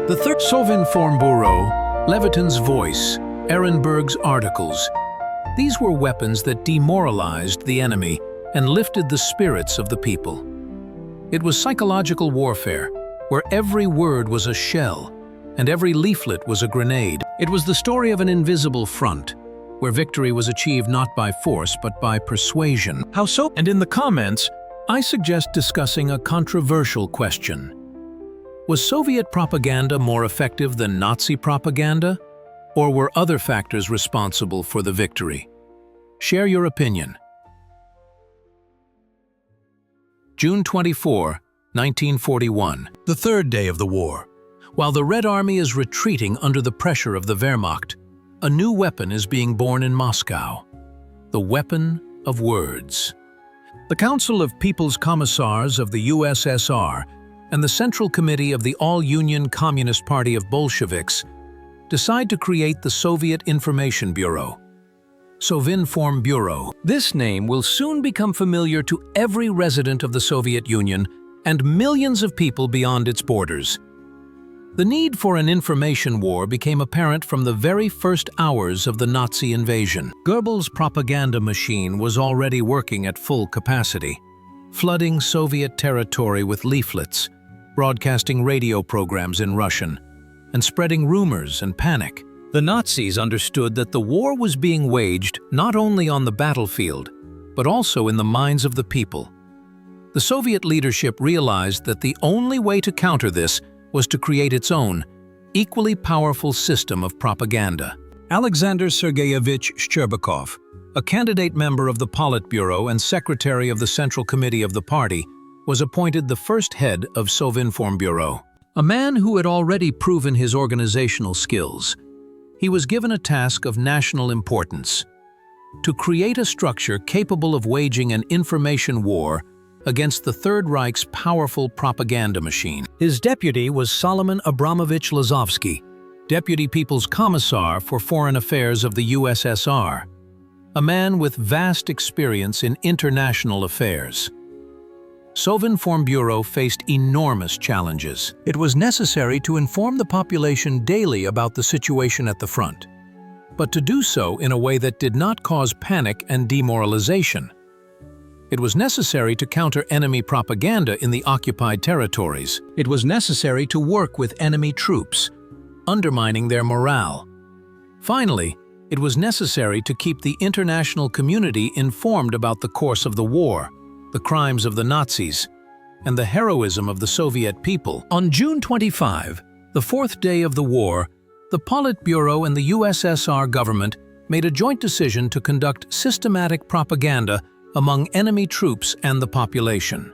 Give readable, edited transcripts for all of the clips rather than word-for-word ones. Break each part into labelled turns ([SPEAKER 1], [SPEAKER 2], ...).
[SPEAKER 1] The third Sovinformburo, Levitan's voice, Ehrenburg's articles. These were weapons that demoralized the enemy and lifted the spirits of the people. It was psychological warfare, where every word was a shell and every leaflet was a grenade. It was the story of an invisible front, where victory was achieved not by force but by persuasion. How so? And in the comments, I suggest discussing a controversial question. Was Soviet propaganda more effective than Nazi propaganda? Or were other factors responsible for the victory? Share your opinion. June 24, 1941, the third day of the war. While the Red Army is retreating under the pressure of the Wehrmacht, a new weapon is being born in Moscow. The weapon of words. The Council of People's Commissars of the USSR and the Central Committee of the All-Union Communist Party of Bolsheviks decide to create the Soviet Information Bureau, Sovinformburo. This name will soon become familiar to every resident of the Soviet Union and millions of people beyond its borders. The need for an information war became apparent from the very first hours of the Nazi invasion. Goebbels' propaganda machine was already working at full capacity, flooding Soviet territory with leaflets, broadcasting radio programs in Russian, and spreading rumors and panic. The Nazis understood that the war was being waged not only on the battlefield, but also in the minds of the people. The Soviet leadership realized that the only way to counter this was to create its own, equally powerful system of propaganda. Alexander Sergeyevich Shcherbakov, a candidate member of the Politburo and secretary of the Central Committee of the party, was appointed the first head of Sovinformburo. A man who had already proven his organizational skills, he was given a task of national importance: to create a structure capable of waging an information war against the Third Reich's powerful propaganda machine. His deputy was Solomon Abramovich Lazovsky, Deputy People's Commissar for Foreign Affairs of the USSR, a man with vast experience in international affairs. Sovinformburo faced enormous challenges. It was necessary to inform the population daily about the situation at the front, but to do so in a way that did not cause panic and demoralization. It was necessary to counter enemy propaganda in the occupied territories. It was necessary to work with enemy troops, undermining their morale. Finally, it was necessary to keep the international community informed about the course of the war, the crimes of the Nazis, and the heroism of the Soviet people. On June 25, the fourth day of the war, the Politburo and the USSR government made a joint decision to conduct systematic propaganda among enemy troops and the population.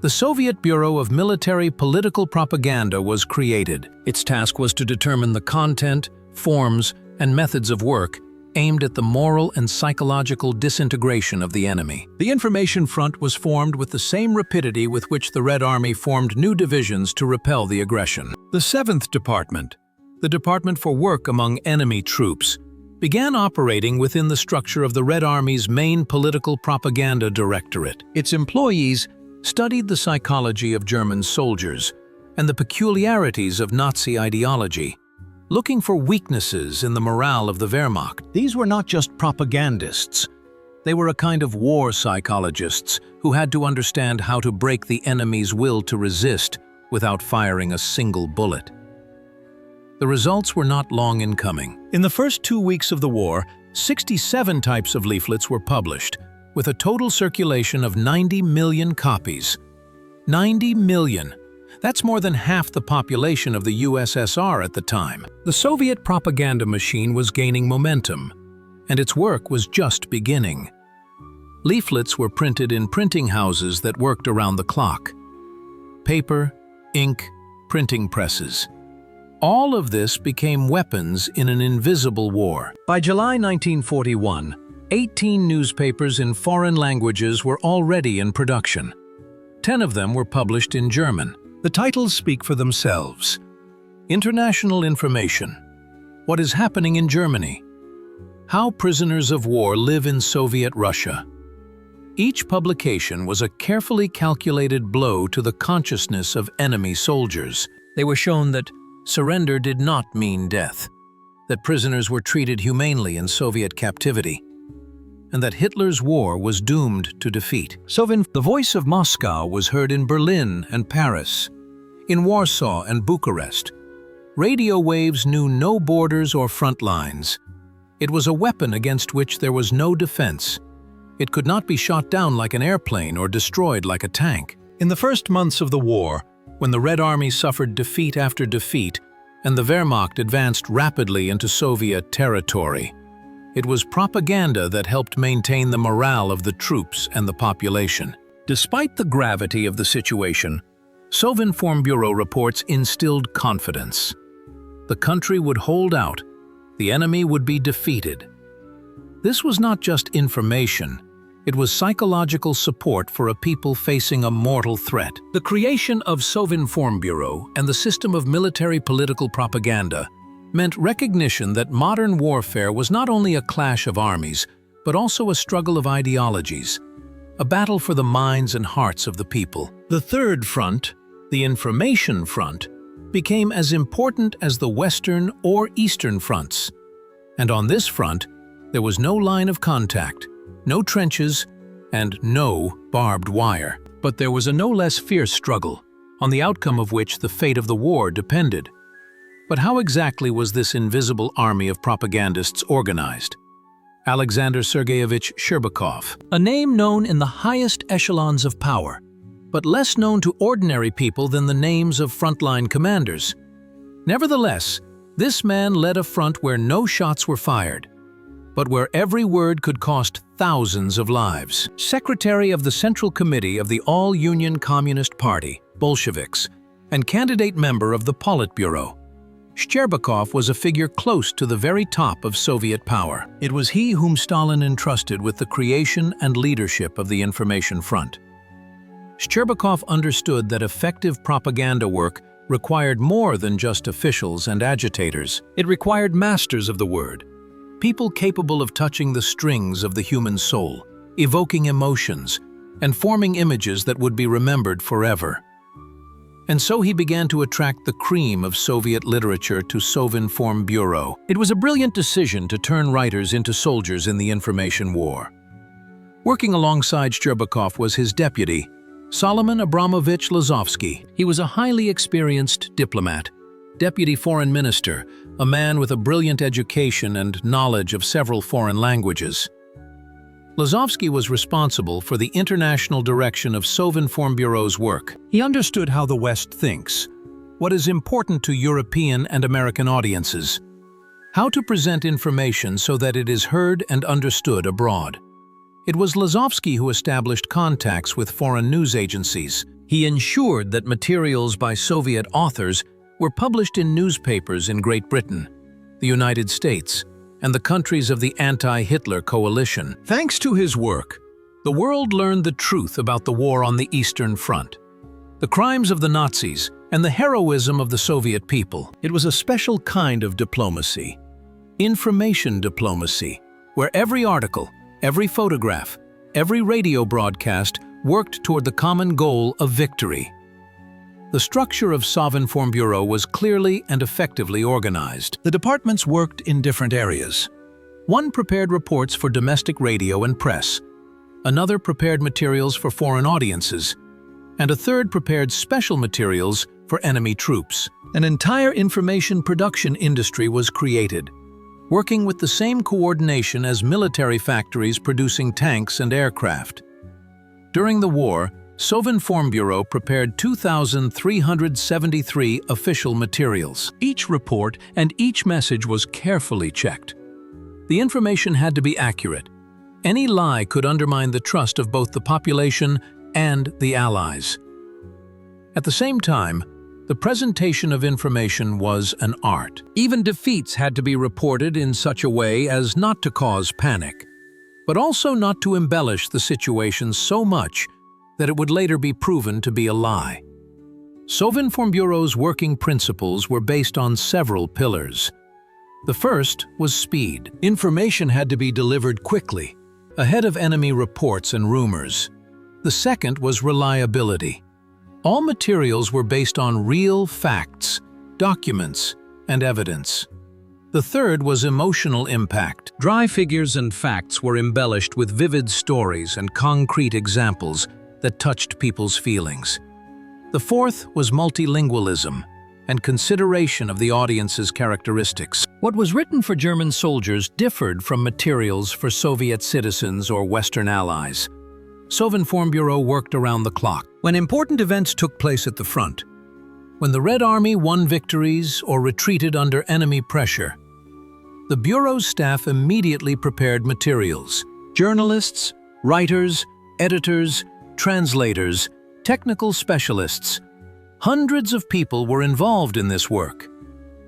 [SPEAKER 1] The Soviet Bureau of Military Political Propaganda was created. Its task was to determine the content, forms, and methods of work aimed at the moral and psychological disintegration of the enemy. The Information Front was formed with the same rapidity with which the Red Army formed new divisions to repel the aggression. The 7th Department, the Department for Work Among Enemy Troops, began operating within the structure of the Red Army's main political propaganda directorate. Its employees studied the psychology of German soldiers and the peculiarities of Nazi ideology, looking for weaknesses in the morale of the Wehrmacht. These were not just propagandists. They were a kind of war psychologists who had to understand how to break the enemy's will to resist without firing a single bullet. The results were not long in coming. In the first 2 weeks of the war, 67 types of leaflets were published, with a total circulation of 90 million copies. 90 million! That's more than half the population of the USSR at the time. The Soviet propaganda machine was gaining momentum, and its work was just beginning. Leaflets were printed in printing houses that worked around the clock. Paper, ink, printing presses. All of this became weapons in an invisible war. By July 1941, 18 newspapers in foreign languages were already in production. 10 of them were published in German. The titles speak for themselves. International Information. What is happening in Germany? How prisoners of war live in Soviet Russia. Each publication was a carefully calculated blow to the consciousness of enemy soldiers. They were shown that surrender did not mean death, that prisoners were treated humanely in Soviet captivity, and that Hitler's war was doomed to defeat. The voice of Moscow was heard in Berlin and Paris, in Warsaw and Bucharest. Radio waves knew no borders or front lines. It was a weapon against which there was no defense. It could not be shot down like an airplane or destroyed like a tank. In the first months of the war, when the Red Army suffered defeat after defeat and the Wehrmacht advanced rapidly into Soviet territory, it was propaganda that helped maintain the morale of the troops and the population. Despite the gravity of the situation, Sovinformburo reports instilled confidence. The country would hold out. The enemy would be defeated. This was not just information. It was psychological support for a people facing a mortal threat. The creation of Sovinformburo and the system of military political propaganda meant recognition that modern warfare was not only a clash of armies, but also a struggle of ideologies, a battle for the minds and hearts of the people. The third front, the information front, became as important as the Western or Eastern fronts. And on this front, there was no line of contact, no trenches, and no barbed wire. But there was a no less fierce struggle, on the outcome of which the fate of the war depended. But how exactly was this invisible army of propagandists organized? Alexander Sergeyevich Sherbakov, a name known in the highest echelons of power, but less known to ordinary people than the names of frontline commanders. Nevertheless, this man led a front where no shots were fired, but where every word could cost thousands of lives. Secretary of the Central Committee of the All-Union Communist Party, Bolsheviks, and candidate member of the Politburo, Sherbakov was a figure close to the very top of Soviet power. It was he whom Stalin entrusted with the creation and leadership of the information front. Sherbakov understood that effective propaganda work required more than just officials and agitators. It required masters of the word, people capable of touching the strings of the human soul, evoking emotions, and forming images that would be remembered forever. And so he began to attract the cream of Soviet literature to Sovinformburo. It was a brilliant decision to turn writers into soldiers in the information war. Working alongside Sherbakov was his deputy, Solomon Abramovich Lazovsky. He was a highly experienced diplomat, deputy foreign minister, a man with a brilliant education and knowledge of several foreign languages. Lazovsky was responsible for the international direction of Sovinformburo's work. He understood how the West thinks, what is important to European and American audiences, how to present information so that it is heard and understood abroad. It was Lazovsky who established contacts with foreign news agencies. He ensured that materials by Soviet authors were published in newspapers in Great Britain, the United States, and the countries of the anti-Hitler coalition. Thanks to his work, the world learned the truth about the war on the Eastern Front, the crimes of the Nazis, and the heroism of the Soviet people. It was a special kind of diplomacy, information diplomacy, where every article, every photograph, every radio broadcast worked toward the common goal of victory. The structure of Sovinformburo was clearly and effectively organized. The departments worked in different areas. One prepared reports for domestic radio and press, another prepared materials for foreign audiences, and a third prepared special materials for enemy troops. An entire information production industry was created, working with the same coordination as military factories producing tanks and aircraft. During the war, Sovinformburo prepared 2,373 official materials. Each report and each message was carefully checked. The information had to be accurate. Any lie could undermine the trust of both the population and the Allies. At the same time, the presentation of information was an art. Even defeats had to be reported in such a way as not to cause panic, but also not to embellish the situation so much that it would later be proven to be a lie. Sovinformburo's working principles were based on several pillars. The first was speed. Information had to be delivered quickly, ahead of enemy reports and rumors. The second was reliability. All materials were based on real facts, documents, and evidence. The third was emotional impact.
[SPEAKER 2] Dry figures and facts were embellished with vivid stories and concrete examples that touched people's feelings. The fourth was multilingualism and consideration of the audience's characteristics. What was written for German soldiers differed from materials for Soviet citizens or Western allies. Sovinformburo worked around the clock. When important events took place at the front, when the Red Army won victories or retreated under enemy pressure, the Bureau's staff immediately prepared materials. Journalists, writers, editors, translators, technical specialists. Hundreds of people were involved in this work.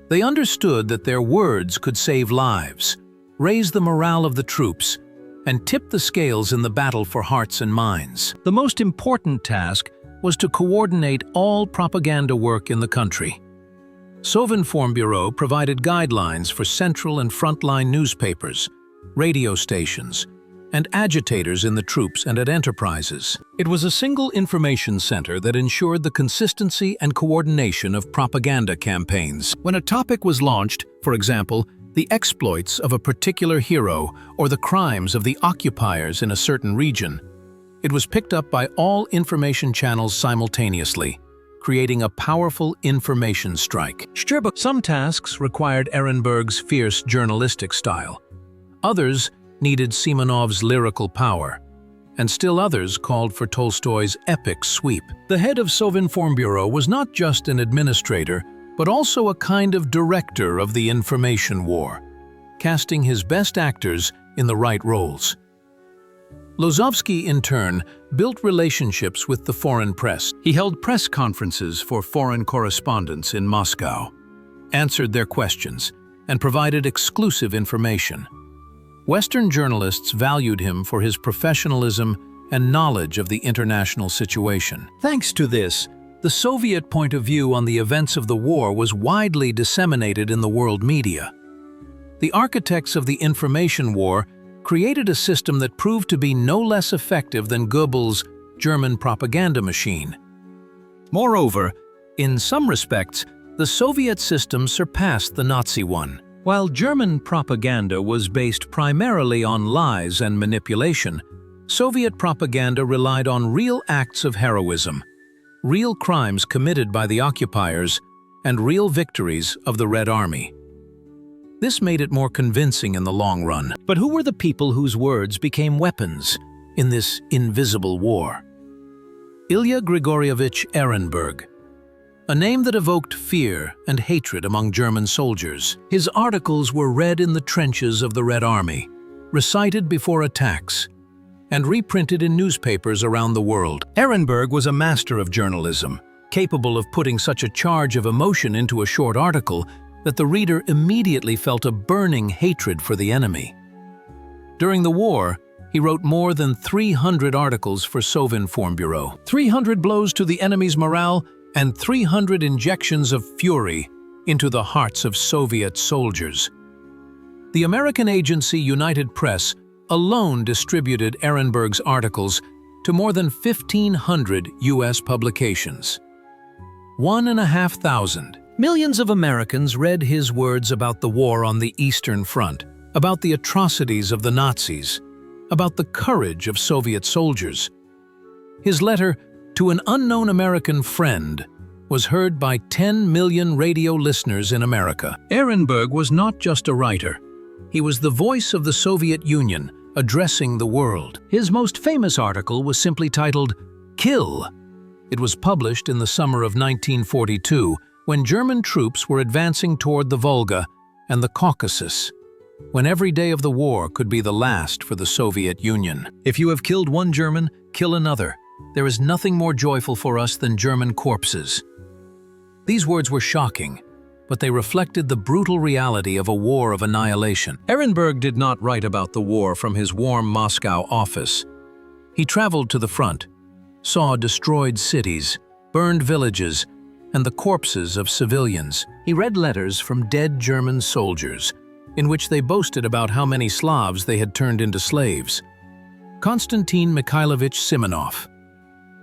[SPEAKER 2] They understood that their words could save lives, raise the morale of the troops, and tip the scales in the battle for hearts and minds. The most important task was to coordinate all propaganda work in the country. Sovinformburo provided guidelines for central and frontline newspapers, radio stations, and agitators in the troops and at enterprises. It was a single information center that ensured the consistency and coordination of propaganda campaigns. When a topic was launched, for example, the exploits of a particular hero or the crimes of the occupiers in a certain region, it was picked up by all information channels simultaneously, creating a powerful information strike. Some tasks required Ehrenburg's fierce journalistic style. Others needed Simonov's lyrical power, and still others called for Tolstoy's epic sweep. The head of Sovinformburo was not just an administrator, but also a kind of director of the information war, casting his best actors in the right roles. Lozovsky, in turn, built relationships with the foreign press. He held press conferences for foreign correspondents in Moscow, answered their questions, and provided exclusive information. Western journalists valued him for his professionalism and knowledge of the international situation. Thanks to this, the Soviet point of view on the events of the war was widely disseminated in the world media. The architects of the information war created a system that proved to be no less effective than Goebbels' German propaganda machine. Moreover, in some respects, the Soviet system surpassed the Nazi one. While German propaganda was based primarily on lies and manipulation, Soviet propaganda relied on real acts of heroism, real crimes committed by the occupiers, and real victories of the Red Army. This made it more convincing in the long run. But who were the people whose words became weapons in this invisible war? Ilya Grigorievich Ehrenburg, a name that evoked fear and hatred among German soldiers. His articles were read in the trenches of the Red Army, recited before attacks, and reprinted in newspapers around the world. Ehrenburg was a master of journalism, capable of putting such a charge of emotion into a short article that the reader immediately felt a burning hatred for the enemy. During the war, he wrote more than 300 articles for Sovinformburo, 300 blows to the enemy's morale and 300 injections of fury into the hearts of Soviet soldiers. The American agency United Press alone distributed Ehrenburg's articles to more than 1,500 U.S. publications. 1,500. Millions of Americans read his words about the war on the Eastern Front, about the atrocities of the Nazis, about the courage of Soviet soldiers. His letter to an unknown American friend was heard by 10 million radio listeners in America. Ehrenburg was not just a writer. He was the voice of the Soviet Union, addressing the world. His most famous article was simply titled, "Kill." It was published in the summer of 1942, when German troops were advancing toward the Volga and the Caucasus, when every day of the war could be the last for the Soviet Union. If you have killed one German, kill another. There is nothing more joyful for us than German corpses. These words were shocking, but they reflected the brutal reality of a war of annihilation. Ehrenburg did not write about the war from his warm Moscow office. He traveled to the front, saw destroyed cities, burned villages, and the corpses of civilians. He read letters from dead German soldiers, in which they boasted about how many Slavs they had turned into slaves. Konstantin Mikhailovich Simonov,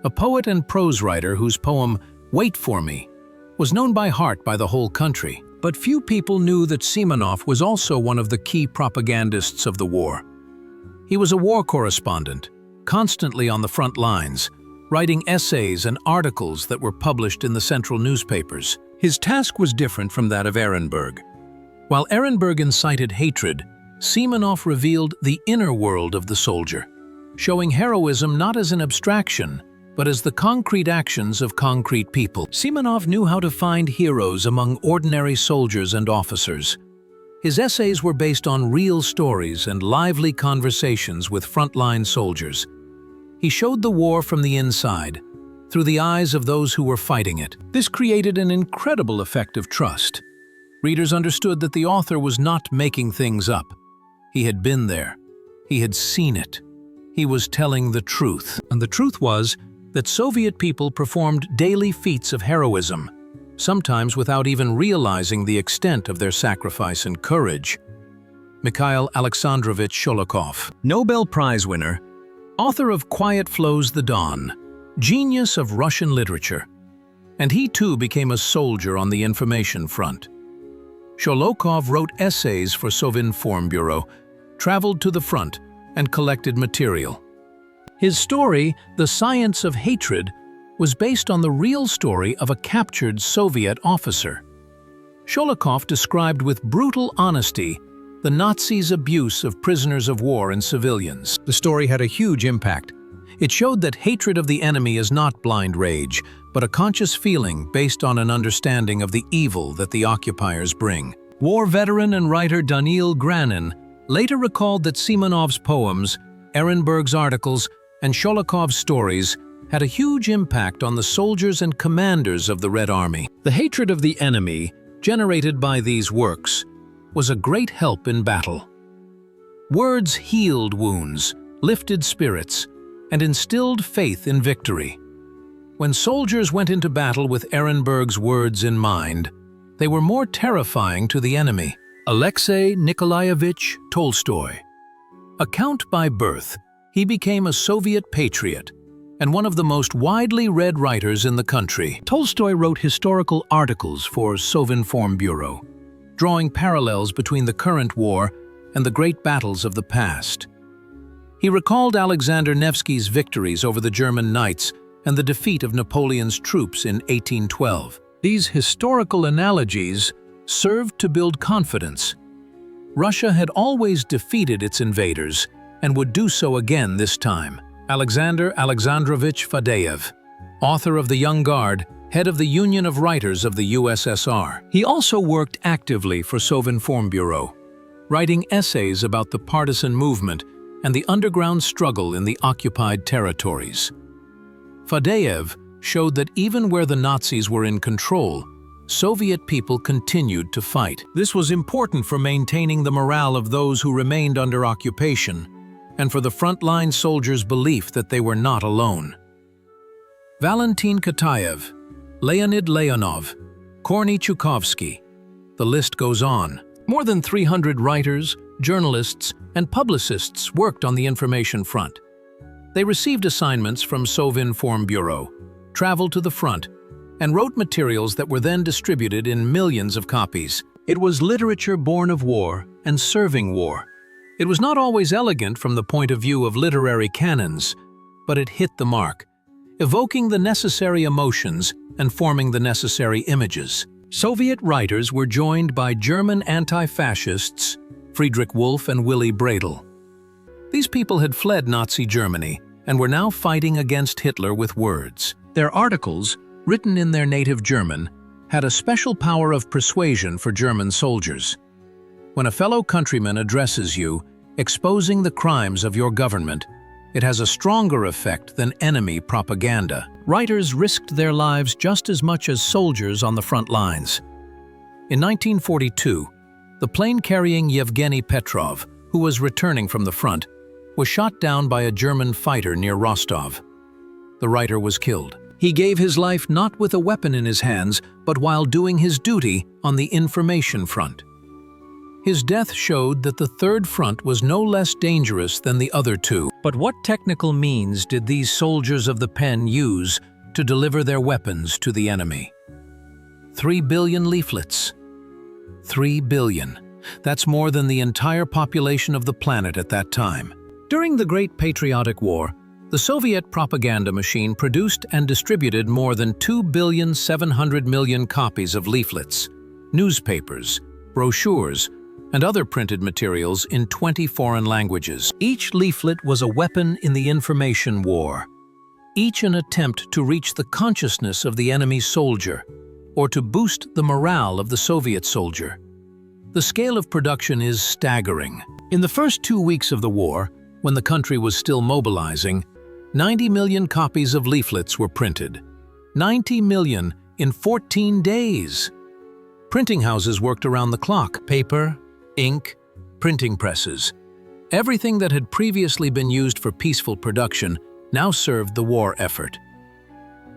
[SPEAKER 2] a poet and prose writer whose poem, "Wait for Me,"
[SPEAKER 1] was known by heart by the whole country, but few people knew that Simonov was also one of the key propagandists of the war. He was a war correspondent, constantly on the front lines, writing essays and articles that were published in the central newspapers. His task was different from that of Ehrenburg. While Ehrenburg incited hatred, Simonov revealed the inner world of the soldier, showing heroism not as an abstraction, but as the concrete actions of concrete people. Simonov knew how to find heroes among ordinary soldiers and officers. His essays were based on real stories and lively conversations with frontline soldiers. He showed the war from the inside, through the eyes of those who were fighting it. This created an incredible effect of trust. Readers understood that the author was not making things up. He had been there. He had seen it. He was telling the truth. And the truth was that Soviet people performed daily feats of heroism, sometimes without even realizing the extent of their sacrifice and courage. Mikhail Alexandrovich Sholokhov, Nobel Prize winner, author of Quiet Flows the Don, genius of Russian literature, and he too became a soldier on the information front. Sholokhov wrote essays for Sovinformburo, traveled to the front, and collected material. His story, The Science of Hatred, was based on the real story of a captured Soviet officer. Sholokhov described with brutal honesty the Nazis' abuse of prisoners of war and civilians. The story had a huge impact. It showed that hatred of the enemy is not blind rage, but a conscious feeling based on an understanding of the evil that the occupiers bring. War veteran and writer Daniil Granin later recalled that Simonov's poems, Ehrenburg's articles, and Sholokhov's stories had a huge impact on the soldiers and commanders of the Red Army. The hatred of the enemy, generated by these works, was a great help in battle. Words healed wounds, lifted spirits, and instilled faith in victory. When soldiers went into battle with Ehrenburg's words in mind, they were more terrifying to the enemy. Alexei Nikolaevich Tolstoy. A Count by birth, he became a Soviet patriot and one of the most widely read writers in the country. Tolstoy wrote historical articles for Sovinformburo, drawing parallels between the current war and the great battles of the past. He recalled Alexander Nevsky's victories over the German Knights and the defeat of Napoleon's troops in 1812. These historical analogies served to build confidence. Russia had always defeated its invaders and would do so again this time. Alexander Alexandrovich Fadeev, author of The Young Guard, head of the Union of Writers of the USSR. He also worked actively for Sovinformburo, writing essays about the partisan movement and the underground struggle in the occupied territories. Fadeev showed that even where the Nazis were in control, Soviet people continued to fight. This was important for maintaining the morale of those who remained under occupation, and for the frontline soldiers' belief that they were not alone. Valentin Kataev, Leonid Leonov, Korny Chukovsky. The list goes on. More than 300 writers, journalists, and publicists worked on the information front. They received assignments from Sovinformburo, traveled to the front, and wrote materials that were then distributed in millions of copies. It was literature born of war and serving war. It was not always elegant from the point of view of literary canons, but it hit the mark, evoking the necessary emotions and forming the necessary images. Soviet writers were joined by German anti-fascists, Friedrich Wolf and Willy Bradel. These people had fled Nazi Germany and were now fighting against Hitler with words. Their articles, written in their native German, had a special power of persuasion for German soldiers. When a fellow countryman addresses you, exposing the crimes of your government, it has a stronger effect than enemy propaganda. Writers risked their lives just as much as soldiers on the front lines. In 1942, the plane carrying Yevgeny Petrov, who was returning from the front, was shot down by a German fighter near Rostov. The writer was killed. He gave his life not with a weapon in his hands, but while doing his duty on the information front. His death showed that the Third Front was no less dangerous than the other two. But what technical means did these soldiers of the pen use to deliver their weapons to the enemy? 3 billion leaflets. 3 billion. That's more than the entire population of the planet at that time. During the Great Patriotic War, the Soviet propaganda machine produced and distributed more than 2,700,000,000 copies of leaflets, newspapers, brochures, and other printed materials in 20 foreign languages. Each leaflet was a weapon in the information war, each an attempt to reach the consciousness of the enemy soldier, or to boost the morale of the Soviet soldier. The scale of production is staggering. In the first 2 weeks of the war, when the country was still mobilizing, 90 million copies of leaflets were printed. 90 million in 14 days. Printing houses worked around the clock. Paper, ink, printing presses. Everything that had previously been used for peaceful production now served the war effort.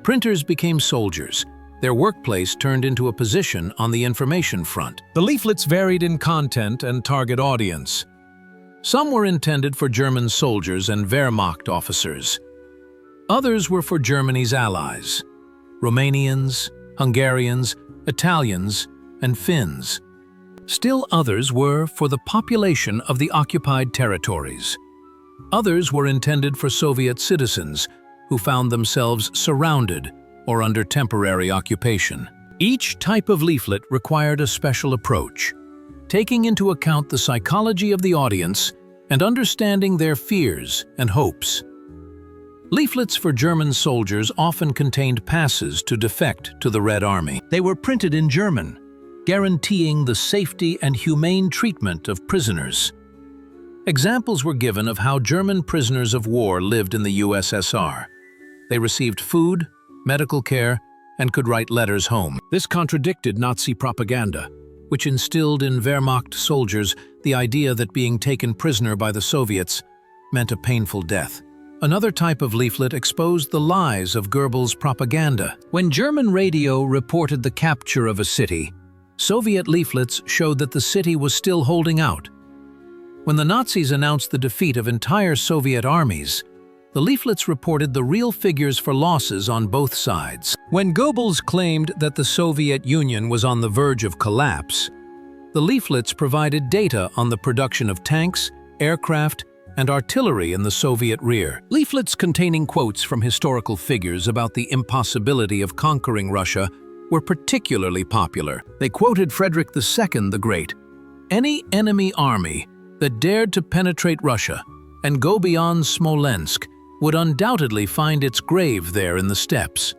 [SPEAKER 1] Printers became soldiers. Their workplace turned into a position on the information front. The leaflets varied in content and target audience. Some were intended for German soldiers and Wehrmacht officers. Others were for Germany's allies, Romanians, Hungarians, Italians, and Finns. Still others were for the population of the occupied territories. Others were intended for Soviet citizens who found themselves surrounded or under temporary occupation. Each type of leaflet required a special approach, taking into account the psychology of the audience and understanding their fears and hopes. Leaflets for German soldiers often contained passes to defect to the Red Army. They were printed in German, guaranteeing the safety and humane treatment of prisoners. Examples were given of how German prisoners of war lived in the USSR. They received food, medical care, and could write letters home. This contradicted Nazi propaganda, which instilled in Wehrmacht soldiers the idea that being taken prisoner by the Soviets meant a painful death. Another type of leaflet exposed the lies of Goebbels' propaganda. When German radio reported the capture of a city, Soviet leaflets showed that the city was still holding out. When the Nazis announced the defeat of entire Soviet armies, the leaflets reported the real figures for losses on both sides. When Goebbels claimed that the Soviet Union was on the verge of collapse, the leaflets provided data on the production of tanks, aircraft, and artillery in the Soviet rear. Leaflets containing quotes from historical figures about the impossibility of conquering Russia were particularly popular. They quoted Frederick II the Great. Any enemy army that dared to penetrate Russia and go beyond Smolensk would undoubtedly find its grave there in the steppes.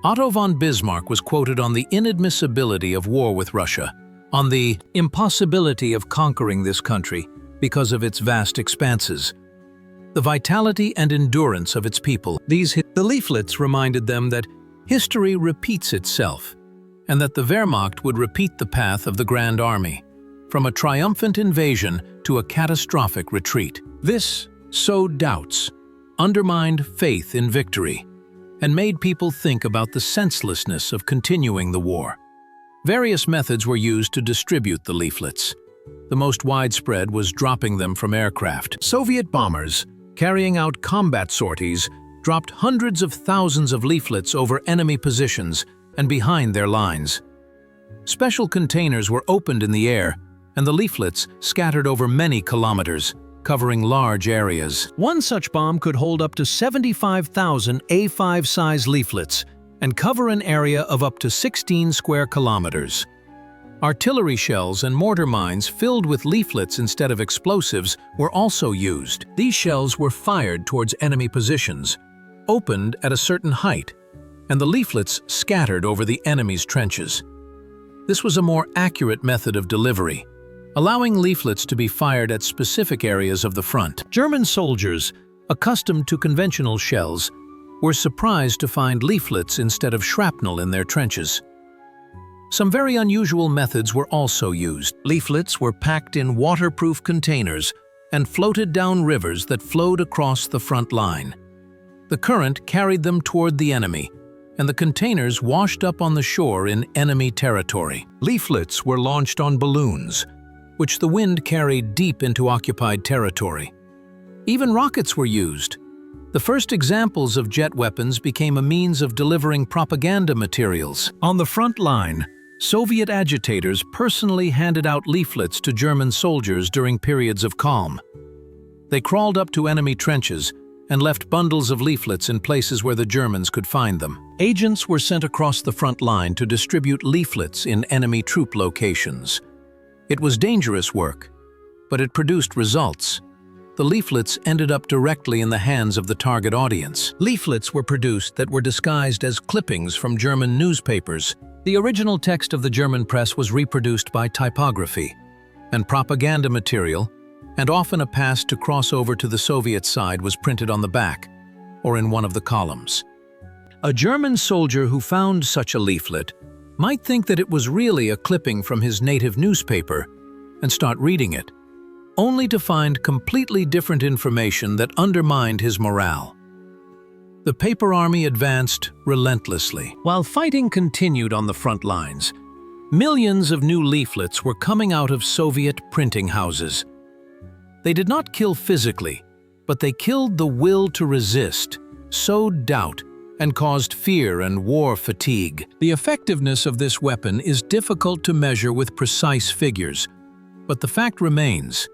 [SPEAKER 1] Otto von Bismarck was quoted on the inadmissibility of war with Russia, on the impossibility of conquering this country because of its vast expanses, the vitality and endurance of its people. The leaflets reminded them that history repeats itself, and that the Wehrmacht would repeat the path of the Grand Army, from a triumphant invasion to a catastrophic retreat. This sowed doubts, undermined faith in victory, and made people think about the senselessness of continuing the war. Various methods were used to distribute the leaflets. The most widespread was dropping them from aircraft. Soviet bombers, carrying out combat sorties, dropped hundreds of thousands of leaflets over enemy positions and behind their lines. Special containers were opened in the air, and the leaflets scattered over many kilometers, covering large areas. One such bomb could hold up to 75,000 A5-size leaflets and cover an area of up to 16 square kilometers. Artillery shells and mortar mines filled with leaflets instead of explosives were also used. These shells were fired towards enemy positions, opened at a certain height, and the leaflets scattered over the enemy's trenches. This was a more accurate method of delivery, allowing leaflets to be fired at specific areas of the front. German soldiers, accustomed to conventional shells, were surprised to find leaflets instead of shrapnel in their trenches. Some very unusual methods were also used. Leaflets were packed in waterproof containers and floated down rivers that flowed across the front line. The current carried them toward the enemy, and the containers washed up on the shore in enemy territory. Leaflets were launched on balloons, which the wind carried deep into occupied territory. Even rockets were used. The first examples of jet weapons became a means of delivering propaganda materials. On the front line, Soviet agitators personally handed out leaflets to German soldiers during periods of calm. They crawled up to enemy trenches and left bundles of leaflets in places where the Germans could find them. Agents were sent across the front line to distribute leaflets in enemy troop locations. It was dangerous work, but it produced results. The leaflets ended up directly in the hands of the target audience. Leaflets were produced that were disguised as clippings from German newspapers. The original text of the German press was reproduced by typography, and propaganda material, and often a pass to cross over to the Soviet side, was printed on the back or in one of the columns. A German soldier who found such a leaflet might think that it was really a clipping from his native newspaper and start reading it, only to find completely different information that undermined his morale. The paper army advanced relentlessly. While fighting continued on the front lines, millions of new leaflets were coming out of Soviet printing houses. They did not kill physically, but they killed the will to resist, sowed doubt, and caused fear and war fatigue. The effectiveness of this weapon is difficult to measure with precise figures, but the fact remains: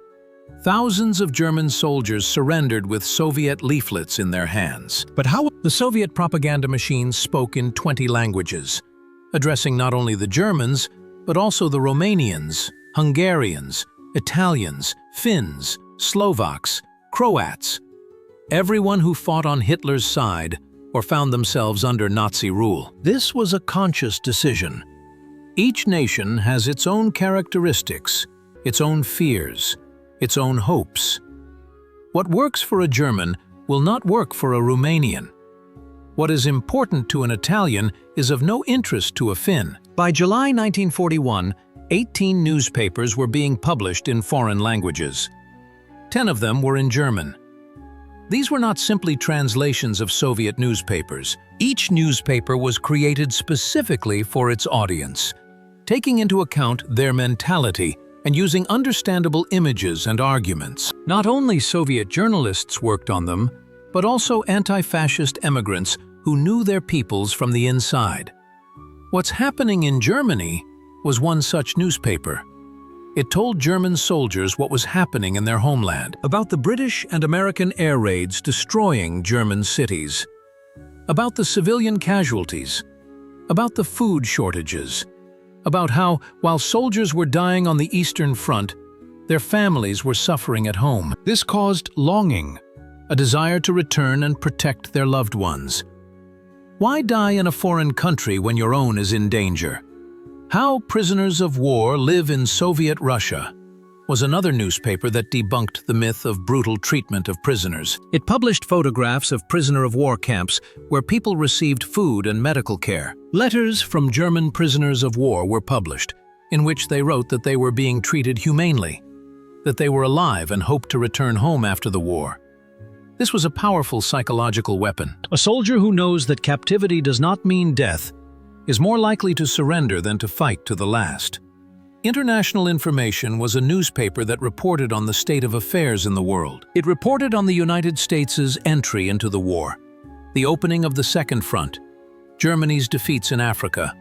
[SPEAKER 1] thousands of German soldiers surrendered with Soviet leaflets in their hands. But how? The Soviet propaganda machines spoke in 20 languages, addressing not only the Germans, but also the Romanians, Hungarians, Italians, Finns, Slovaks, Croats, everyone who fought on Hitler's side or found themselves under Nazi rule. This was a conscious decision. Each nation has its own characteristics, its own fears, its own hopes. What works for a German will not work for a Romanian. What is important to an Italian is of no interest to a Finn. By July 1941, 18 newspapers were being published in foreign languages. 10 of them were in German. These were not simply translations of Soviet newspapers. Each newspaper was created specifically for its audience, taking into account their mentality and using understandable images and arguments. Not only Soviet journalists worked on them, but also anti-fascist emigrants who knew their peoples from the inside. What's Happening in Germany was one such newspaper. It told German soldiers what was happening in their homeland, about the British and American air raids destroying German cities, about the civilian casualties, about the food shortages, about how, while soldiers were dying on the Eastern Front, their families were suffering at home. This caused longing, a desire to return and protect their loved ones. Why die in a foreign country when your own is in danger? How Prisoners of War Live in Soviet Russia was another newspaper that debunked the myth of brutal treatment of prisoners. It published photographs of prisoner of war camps where people received food and medical care. Letters from German prisoners of war were published, in which they wrote that they were being treated humanely, that they were alive and hoped to return home after the war. This was a powerful psychological weapon. A soldier who knows that captivity does not mean death is more likely to surrender than to fight to the last. International Information was a newspaper that reported on the state of affairs in the world. It reported on the United States' entry into the war, the opening of the Second Front, Germany's defeats in Africa,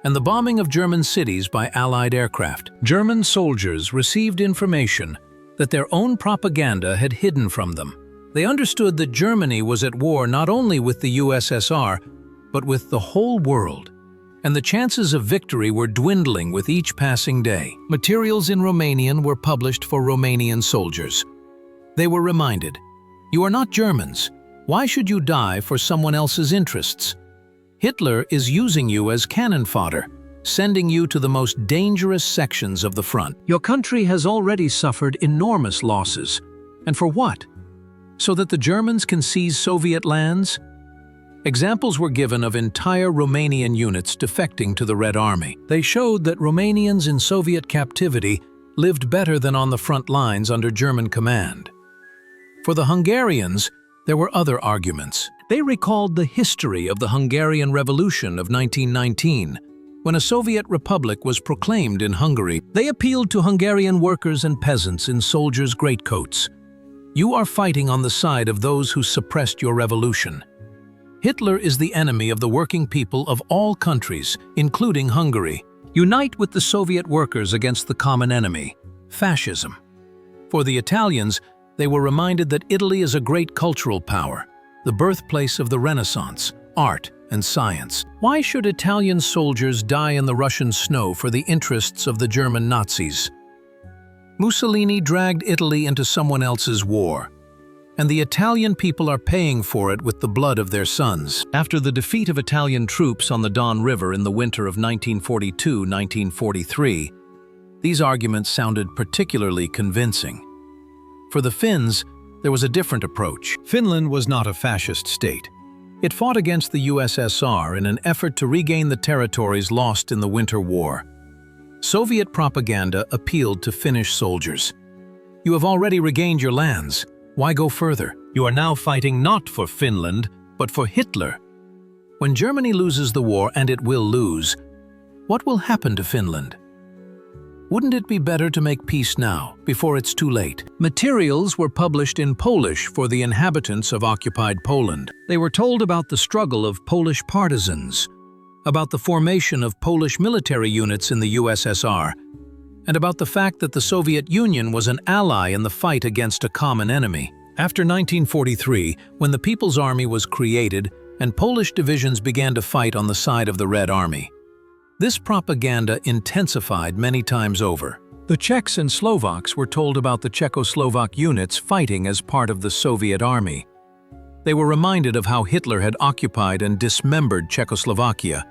[SPEAKER 1] and the bombing of German cities by Allied aircraft. German soldiers received information that their own propaganda had hidden from them. They understood that Germany was at war not only with the USSR, but with the whole world, and the chances of victory were dwindling with each passing day. Materials in Romanian were published for Romanian soldiers. They were reminded, "You are not Germans. Why should you die for someone else's interests? Hitler is using you as cannon fodder, sending you to the most dangerous sections of the front. Your country has already suffered enormous losses. And for what? So that the Germans can seize Soviet lands?" Examples were given of entire Romanian units defecting to the Red Army. They showed that Romanians in Soviet captivity lived better than on the front lines under German command. For the Hungarians, there were other arguments. They recalled the history of the Hungarian Revolution of 1919, when a Soviet republic was proclaimed in Hungary. They appealed to Hungarian workers and peasants in soldiers' greatcoats. You are fighting on the side of those who suppressed your revolution. Hitler is the enemy of the working people of all countries, including Hungary. Unite with the Soviet workers against the common enemy, fascism. For the Italians, they were reminded that Italy is a great cultural power, the birthplace of the Renaissance, art, and science. Why should Italian soldiers die in the Russian snow for the interests of the German Nazis? Mussolini dragged Italy into someone else's war, and the Italian people are paying for it with the blood of their sons. After the defeat of Italian troops on the Don River in the winter of 1942-1943, these arguments sounded particularly convincing. For the Finns, there was a different approach. Finland was not a fascist state. It fought against the USSR in an effort to regain the territories lost in the Winter War. Soviet propaganda appealed to Finnish soldiers. You have already regained your lands. Why go further? You are now fighting not for Finland, but for Hitler. When Germany loses the war, and it will lose, what will happen to Finland? Wouldn't it be better to make peace now, before it's too late? Materials were published in Polish for the inhabitants of occupied Poland. They were told about the struggle of Polish partisans, about the formation of Polish military units in the USSR, and about the fact that the Soviet Union was an ally in the fight against a common enemy. After 1943, when the People's Army was created and Polish divisions began to fight on the side of the Red Army, this propaganda intensified many times over. The Czechs and Slovaks were told about the Czechoslovak units fighting as part of the Soviet Army. They were reminded of how Hitler had occupied and dismembered Czechoslovakia,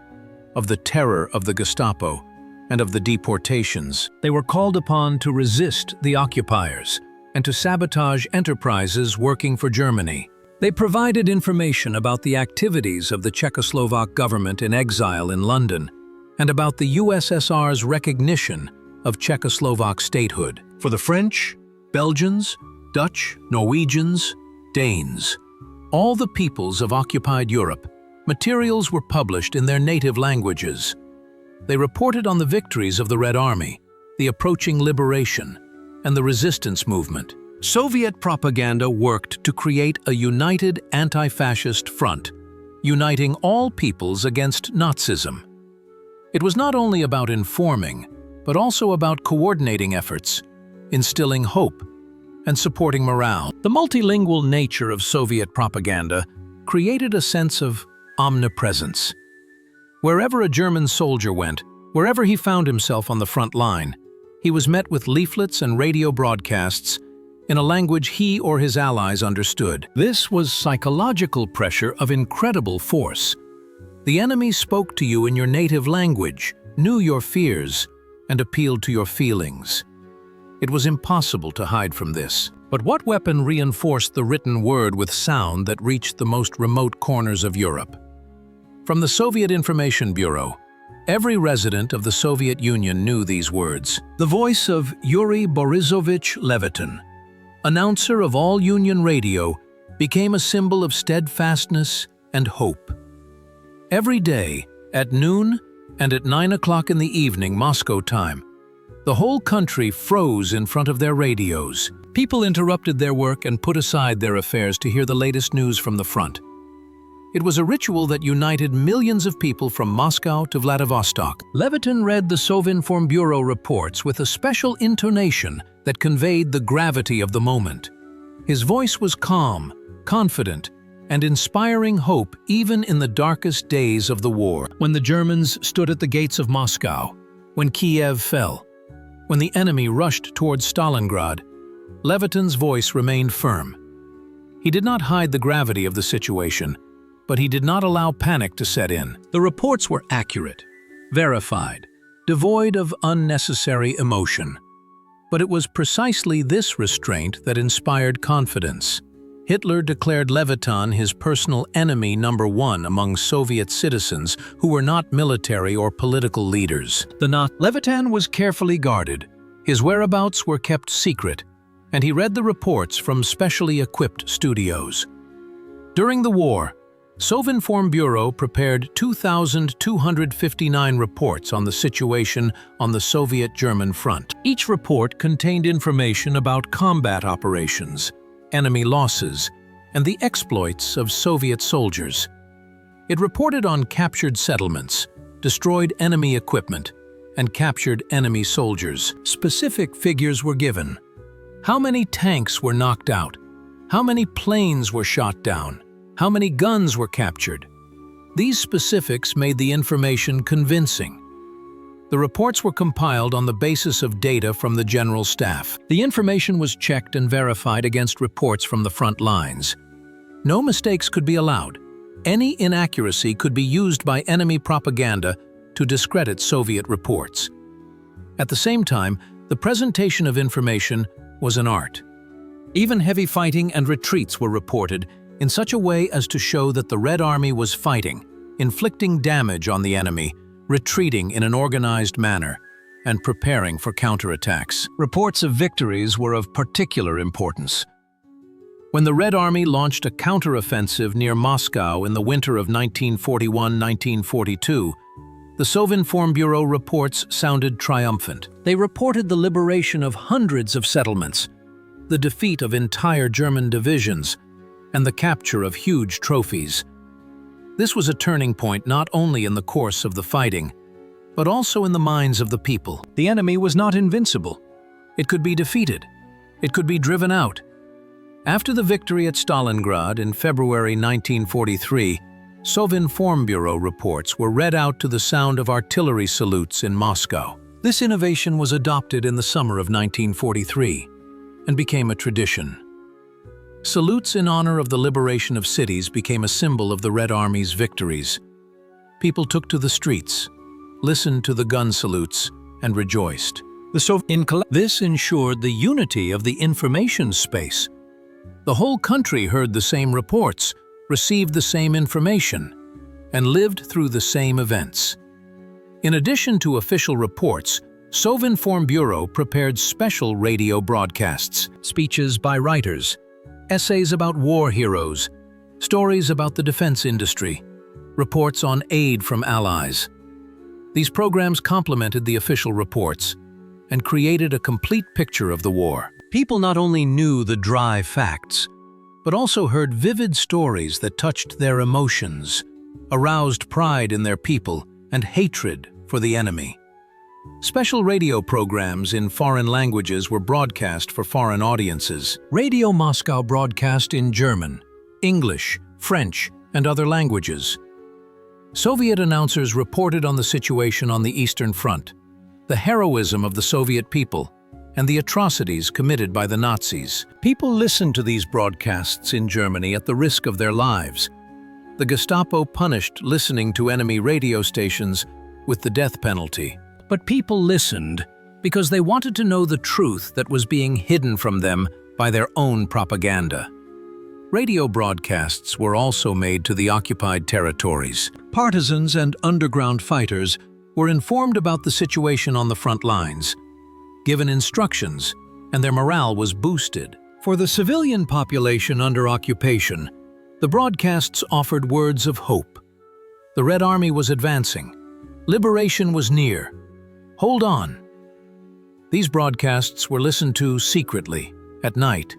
[SPEAKER 1] of the terror of the Gestapo, and of the deportations. They were called upon to resist the occupiers and to sabotage enterprises working for Germany. They provided information about the activities of the Czechoslovak government in exile in London and about the USSR's recognition of Czechoslovak statehood. For the French, Belgians, Dutch, Norwegians, Danes, all the peoples of occupied Europe, materials were published in their native languages. They reported on the victories of the Red Army, the approaching liberation, and the resistance movement. Soviet propaganda worked to create a united anti-fascist front, uniting all peoples against Nazism. It was not only about informing, but also about coordinating efforts, instilling hope, and supporting morale. The multilingual nature of Soviet propaganda created a sense of omnipresence. Wherever a German soldier went, wherever he found himself on the front line, he was met with leaflets and radio broadcasts in a language he or his allies understood. This was psychological pressure of incredible force. The enemy spoke to you in your native language, knew your fears, and appealed to your feelings. It was impossible to hide from this. But what weapon reinforced the written word with sound that reached the most remote corners of Europe? From the Soviet Information Bureau, every resident of the Soviet Union knew these words. The voice of Yuri Borisovich Levitan, announcer of all Union radio, became a symbol of steadfastness and hope. Every day, at noon and at 9 o'clock in the evening Moscow time, the whole country froze in front of their radios. People interrupted their work and put aside their affairs to hear the latest news from the front. It was a ritual that united millions of people from Moscow to Vladivostok. Levitan read the Sovinformburo reports with a special intonation that conveyed the gravity of the moment. His voice was calm, confident, and inspiring hope even in the darkest days of the war. When the Germans stood at the gates of Moscow, when Kiev fell, when the enemy rushed towards Stalingrad, Levitan's voice remained firm. He did not hide the gravity of the situation, but he did not allow panic to set in. The reports were accurate, verified, devoid of unnecessary emotion. But it was precisely this restraint that inspired confidence. Hitler declared Levitan his personal enemy number one among Soviet citizens who were not military or political leaders. Levitan was carefully guarded. His whereabouts were kept secret, and he read the reports from specially equipped studios. During the war, Sovinformburo prepared 2,259 reports on the situation on the Soviet-German front. Each report contained information about combat operations, enemy losses, and the exploits of Soviet soldiers. It reported on captured settlements, destroyed enemy equipment, and captured enemy soldiers. Specific figures were given. How many tanks were knocked out? How many planes were shot down? How many guns were captured? These specifics made the information convincing. The reports were compiled on the basis of data from the General Staff. The information was checked and verified against reports from the front lines. No mistakes could be allowed. Any inaccuracy could be used by enemy propaganda to discredit Soviet reports. At the same time, the presentation of information was an art. Even heavy fighting and retreats were reported in such a way as to show that the Red Army was fighting, inflicting damage on the enemy, retreating in an organized manner, and preparing for counterattacks. Reports of victories were of particular importance. When the Red Army launched a counteroffensive near Moscow in the winter of 1941-1942, the Sovinformburo reports sounded triumphant. They reported the liberation of hundreds of settlements, the defeat of entire German divisions, and the capture of huge trophies. This was a turning point not only in the course of the fighting, but also in the minds of the people. The enemy was not invincible. It could be defeated. It could be driven out. After the victory at Stalingrad in February 1943, Sovinformburo reports were read out to the sound of artillery salutes in Moscow. This innovation was adopted in the summer of 1943 and became a tradition. Salutes in honor of the liberation of cities became a symbol of the Red Army's victories. People took to the streets, listened to the gun salutes, and rejoiced. This ensured the unity of the information space. The whole country heard the same reports, received the same information, and lived through the same events. In addition to official reports, Sovinformburo prepared special radio broadcasts, speeches by writers, essays about war heroes, stories about the defense industry, reports on aid from allies. These programs complemented the official reports and created a complete picture of the war. People not only knew the dry facts, but also heard vivid stories that touched their emotions, aroused pride in their people, and hatred for the enemy. Special radio programs in foreign languages were broadcast for foreign audiences. Radio Moscow broadcast in German, English, French, and other languages. Soviet announcers reported on the situation on the Eastern Front, the heroism of the Soviet people, and the atrocities committed by the Nazis. People listened to these broadcasts in Germany at the risk of their lives. The Gestapo punished listening to enemy radio stations with the death penalty. But people listened because they wanted to know the truth that was being hidden from them by their own propaganda. Radio broadcasts were also made to the occupied territories. Partisans and underground fighters were informed about the situation on the front lines, given instructions, and their morale was boosted. For the civilian population under occupation, the broadcasts offered words of hope. The Red Army was advancing. Liberation was near. Hold on. These broadcasts were listened to secretly, at night,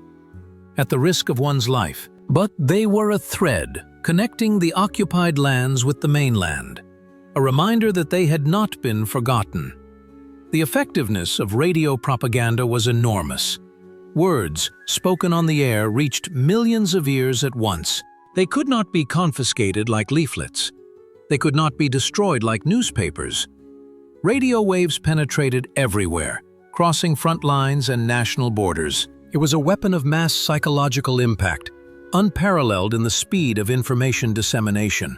[SPEAKER 1] at the risk of one's life. But they were a thread connecting the occupied lands with the mainland, a reminder that they had not been forgotten. The effectiveness of radio propaganda was enormous. Words spoken on the air reached millions of ears at once. They could not be confiscated like leaflets. They could not be destroyed like newspapers. Radio waves penetrated everywhere, crossing front lines and national borders. It was a weapon of mass psychological impact, unparalleled in the speed of information dissemination.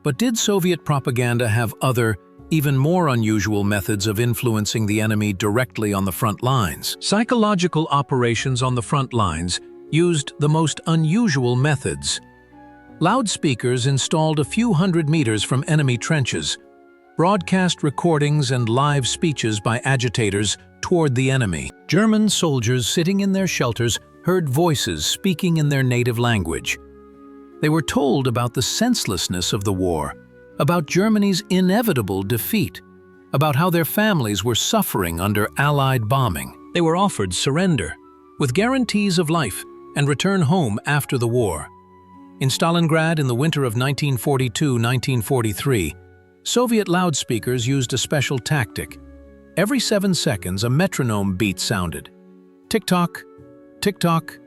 [SPEAKER 1] But did Soviet propaganda have other, even more unusual methods of influencing the enemy directly on the front lines? Psychological operations on the front lines used the most unusual methods. Loudspeakers installed a few hundred meters from enemy trenches broadcast recordings and live speeches by agitators toward the enemy. German soldiers sitting in their shelters heard voices speaking in their native language. They were told about the senselessness of the war, about Germany's inevitable defeat, about how their families were suffering under Allied bombing. They were offered surrender, with guarantees of life,
[SPEAKER 2] and return home after the war. In Stalingrad in the winter of 1942-1943, Soviet loudspeakers used a special tactic. Every 7 seconds, a metronome beat sounded. Tick-tock, tick-tock,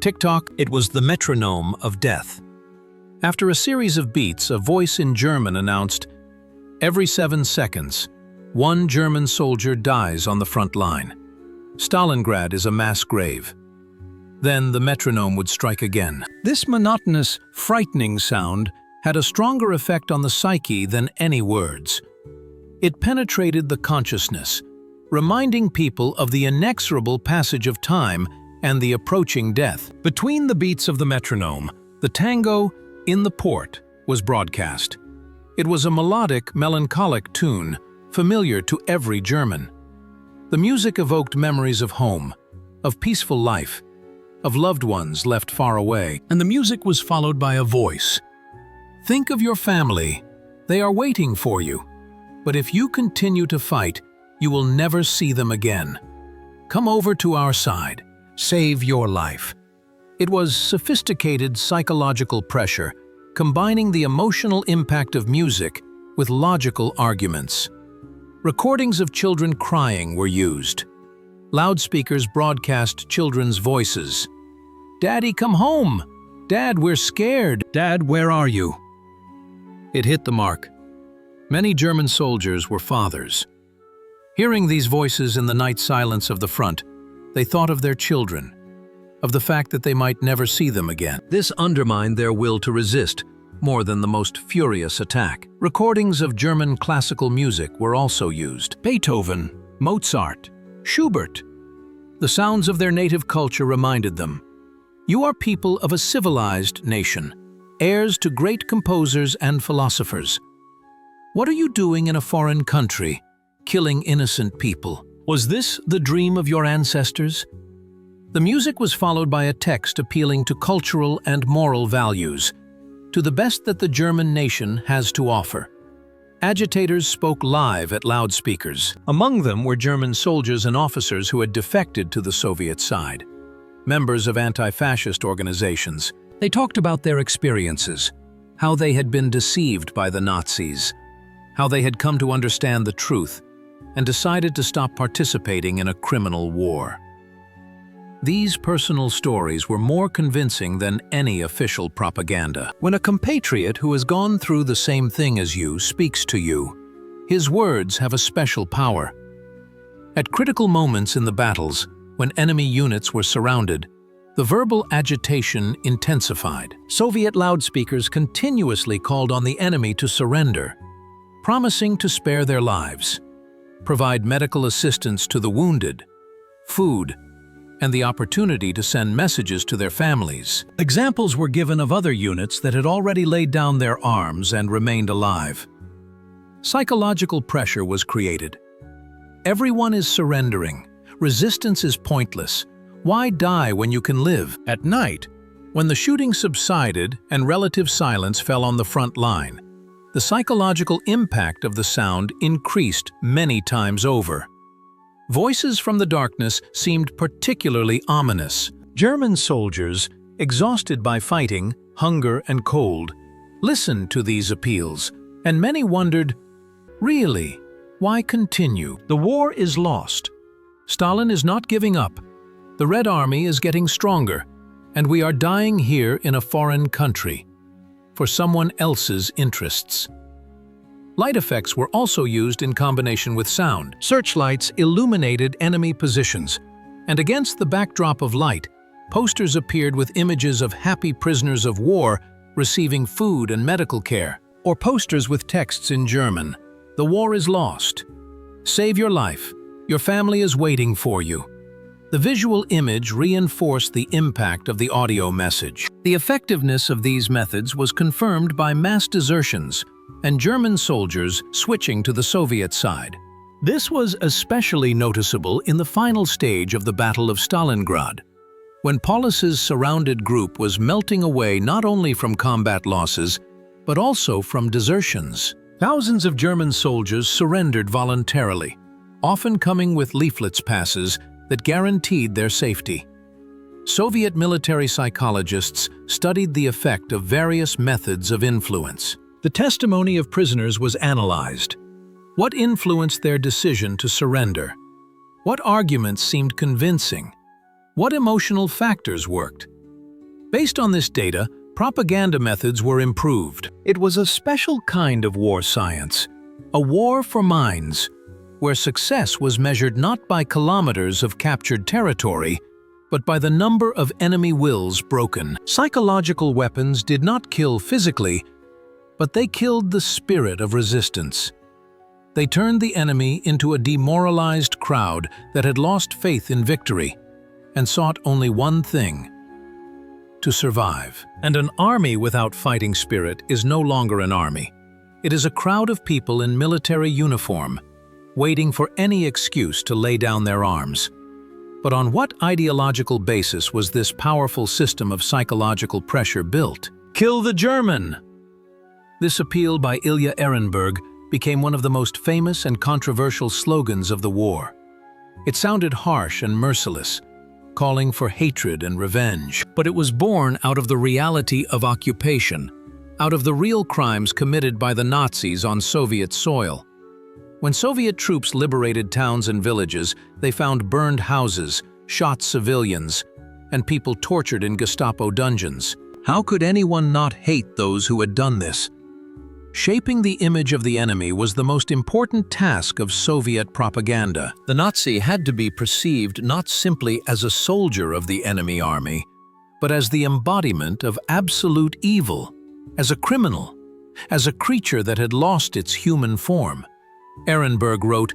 [SPEAKER 2] tick-tock. It was the metronome of death. After a series of beats, a voice in German announced, "Every 7 seconds, one German soldier dies on the front line. Stalingrad is a mass grave." Then the metronome would strike again. This monotonous, frightening sound had a stronger effect on the psyche than any words. It penetrated the consciousness, reminding people of the inexorable passage of time and the approaching death. Between the beats of the metronome, the tango "In the Port" was broadcast. It was a melodic, melancholic tune, familiar to every German. The music evoked memories of home, of peaceful life, of loved ones left far away, and the music was followed by a voice. "Think of your family. They are waiting for you. But if you continue to fight, you will never see them again. Come over to our side. Save your life." It was sophisticated psychological pressure, combining the emotional impact of music with logical arguments. Recordings of children crying were used. Loudspeakers broadcast children's voices. "Daddy, come home! Dad, we're scared! Dad, where are you?" It hit the mark. Many German soldiers were fathers. Hearing these voices in the night silence of the front, they thought of their children, of the fact that they might never see them again. This undermined their will to resist more than the most furious attack. Recordings of German classical music were also used. Beethoven, Mozart, Schubert. The sounds of their native culture reminded them, "You are people of a civilized nation, heirs to great composers and philosophers. What are you doing in a foreign country, killing innocent people? Was this the dream of your ancestors?" The music was followed by a text appealing to cultural and moral values, to the best that the German nation has to offer. Agitators spoke live at loudspeakers. Among them were German soldiers and officers who had defected to the Soviet side, members of anti-fascist organizations. They talked about their experiences, how they had been deceived by the Nazis, how they had come to understand the truth and decided to stop participating in a criminal war. These personal stories were more convincing than any official propaganda. When a compatriot who has gone through the same thing as you speaks to you, his words have a special power. At critical moments in the battles, when enemy units were surrounded, the verbal agitation intensified. Soviet loudspeakers continuously called on the enemy to surrender, promising to spare their lives, provide medical assistance to the wounded, food, and the opportunity to send messages to their families. Examples were given of other units that had already laid down their arms and remained alive. Psychological pressure was created. Everyone is surrendering. Resistance is pointless. Why die when you can live? At night, when the shooting subsided and relative silence fell on the front line, the psychological impact of the sound increased many times over. Voices from the darkness seemed particularly ominous. German soldiers, exhausted by fighting, hunger, and cold, listened to these appeals, and many wondered, really, why continue? The war is lost. Stalin is not giving up. The Red Army is getting stronger, and we are dying here in a foreign country, for someone else's interests. Light effects were also used in combination with sound. Searchlights illuminated enemy positions, and against the backdrop of light, posters appeared with images of happy prisoners of war receiving food and medical care, or posters with texts in German. "The war is lost. Save your life. Your family is waiting for you." The visual image reinforced the impact of the audio message. The effectiveness of these methods was confirmed by mass desertions and German soldiers switching to the Soviet side. This was especially noticeable in the final stage of the Battle of Stalingrad, when Paulus's surrounded group was melting away not only from combat losses, but also from desertions. Thousands of German soldiers surrendered voluntarily, often coming with leaflets passes that guaranteed their safety.
[SPEAKER 1] Soviet military psychologists studied the effect of various methods of influence. The testimony of prisoners was analyzed. What influenced their decision to surrender? What arguments seemed convincing? What emotional factors worked? Based on this data, propaganda methods were improved. It was a special kind of war science, a war for minds, where success was measured not by kilometers of captured territory, but by the number of enemy wills broken. Psychological weapons did not kill physically, but they killed the spirit of resistance. They turned the enemy into a demoralized crowd that had lost faith in victory and sought only one thing: to survive. And an army without fighting spirit is no longer an army. It is a crowd of people in military uniform, waiting for any excuse to lay down their arms. But on what ideological basis was this powerful system of psychological pressure built? Kill the German! This appeal by Ilya Ehrenburg became one of the most famous and controversial slogans of the war. It sounded harsh and merciless, calling for hatred and revenge. But it was born out of the reality of occupation, out of the real crimes committed by the Nazis on Soviet soil. When Soviet troops liberated towns and villages, they found burned houses, shot civilians, and people tortured in Gestapo dungeons. How could anyone not hate those who had done this? Shaping the image of the enemy was the most important task of Soviet propaganda. The Nazi had to be perceived not simply as a soldier of the enemy army, but as the embodiment of absolute evil, as a criminal, as a creature that had lost its human form. Ehrenburg wrote,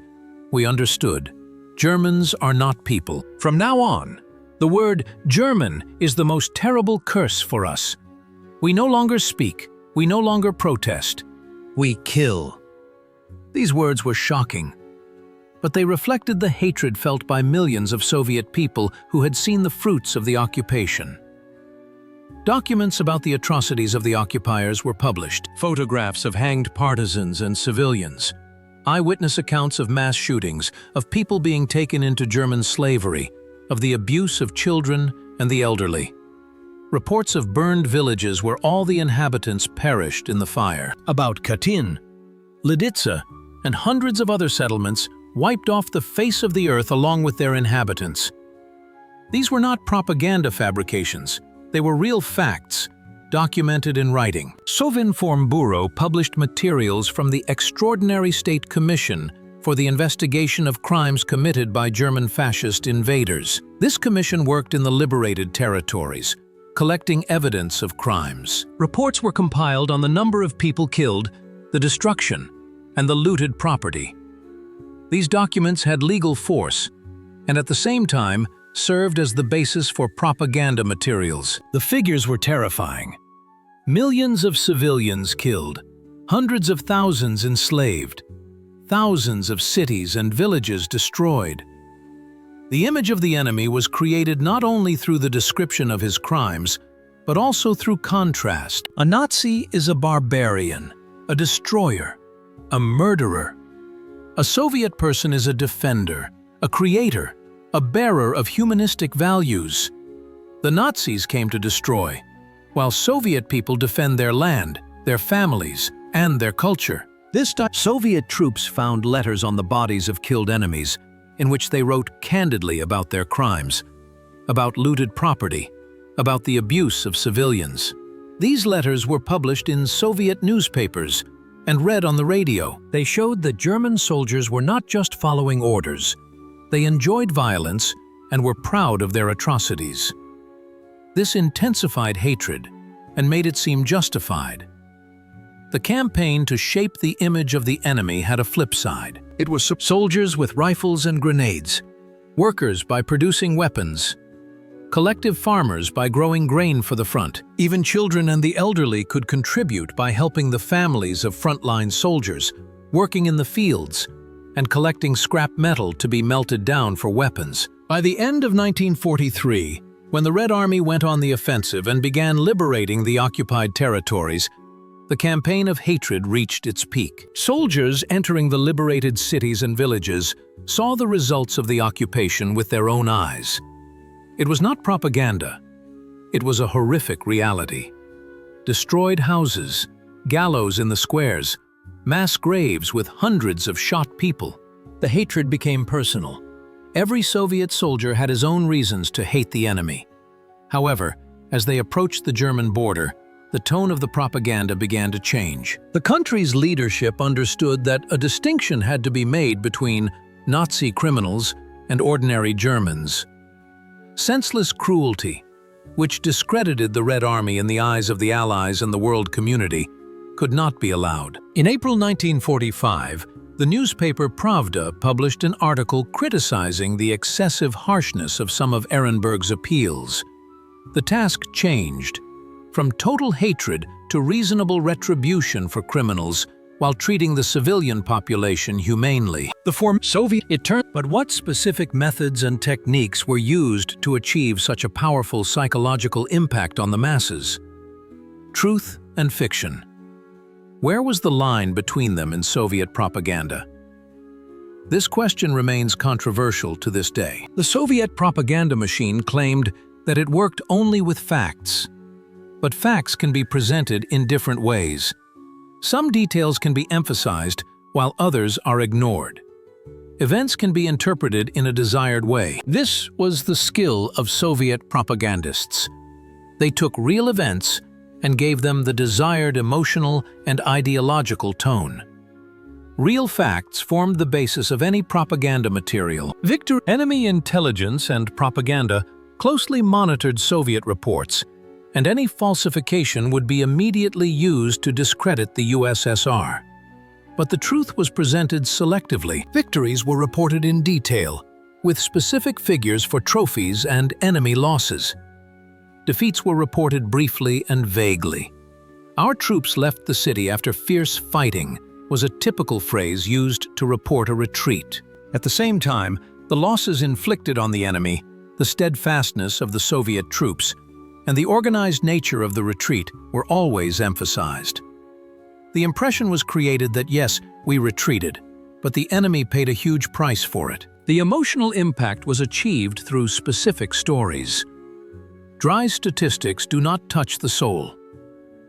[SPEAKER 1] "We understood. Germans are not people. From now on, the word German is the most terrible curse for us. We no longer speak. We no longer protest. We kill." These words were shocking, but they reflected the hatred felt by millions of Soviet people who had seen the fruits of the occupation. Documents about the atrocities of the occupiers were published. Photographs of hanged partisans and civilians. Eyewitness accounts of mass shootings, of people being taken into German slavery, of the abuse of children and the elderly. Reports of burned villages where all the inhabitants perished in the fire. About Katyn, Lidice, and hundreds of other settlements wiped off the face of the earth along with their inhabitants. These were not propaganda fabrications. They were real facts, documented in writing. Sovinformburo published materials from the Extraordinary State Commission for the investigation of crimes committed by German fascist invaders. This commission worked in the liberated territories, collecting evidence of crimes. Reports were compiled on the number of people killed, the destruction, and the looted property. These documents had legal force, and at the same time served as the basis for propaganda materials. The figures were terrifying. Millions of civilians killed, hundreds of thousands enslaved, thousands of cities and villages destroyed. The image of the enemy was created not only through the description of his crimes, but also through contrast. A Nazi is a barbarian, a destroyer, a murderer. A Soviet person is a defender, a creator, a bearer of humanistic values. The Nazis came to destroy, while Soviet people defend their land, their families, and their culture. Soviet troops found letters on the bodies of killed enemies, in which they wrote candidly about their crimes, about looted property, about the abuse of civilians. These letters were published in Soviet newspapers and read on the radio. They showed that German soldiers were not just following orders. They enjoyed violence and were proud of their atrocities. This intensified hatred and made it seem justified. The campaign to shape the image of the enemy had a flip side. It was soldiers with rifles and grenades, workers by producing weapons, collective farmers by growing grain for the front. Even children and the elderly could contribute by helping the families of frontline soldiers, working in the fields, and collecting scrap metal to be melted down for weapons. By the end of 1943, when the Red Army went on the offensive and began liberating the occupied territories, the campaign of hatred reached its peak. Soldiers entering the liberated cities and villages saw the results of the occupation with their own eyes. It was not propaganda. It was a horrific reality. Destroyed houses, gallows in the squares, mass graves with hundreds of shot people. The hatred became personal. Every Soviet soldier had his own reasons to hate the enemy. However, as they approached the German border, the tone of the propaganda began to change. The country's leadership understood that a distinction had to be made between Nazi criminals and ordinary Germans. Senseless cruelty, which discredited the Red Army in the eyes of the Allies and the world community, could not be allowed. In April 1945, the newspaper Pravda published an article criticizing the excessive harshness of some of Ehrenburg's appeals. The task changed, from total hatred to reasonable retribution for criminals, while treating the civilian population humanely. The former Soviet but what specific methods and techniques were used to achieve such a powerful psychological impact on the masses? Truth and fiction. Where was the line between them in Soviet propaganda? This question remains controversial to this day. The Soviet propaganda machine claimed that it worked only with facts. But facts can be presented in different ways. Some details can be emphasized while others are ignored. Events can be interpreted in a desired way. This was the skill of Soviet propagandists. They took real events and gave them the desired emotional and ideological tone. Real facts formed the basis of any propaganda material. Enemy intelligence and propaganda closely monitored Soviet reports, and any falsification would be immediately used to discredit the USSR. But the truth was presented selectively. Victories were reported in detail, with specific figures for trophies and enemy losses. Defeats were reported briefly and vaguely. "Our troops left the city after fierce fighting" was a typical phrase used to report a retreat. At the same time, the losses inflicted on the enemy, the steadfastness of the Soviet troops, and the organized nature of the retreat were always emphasized. The impression was created that yes, we retreated, but the enemy paid a huge price for it. The emotional impact was achieved through specific stories. Dry statistics do not touch the soul.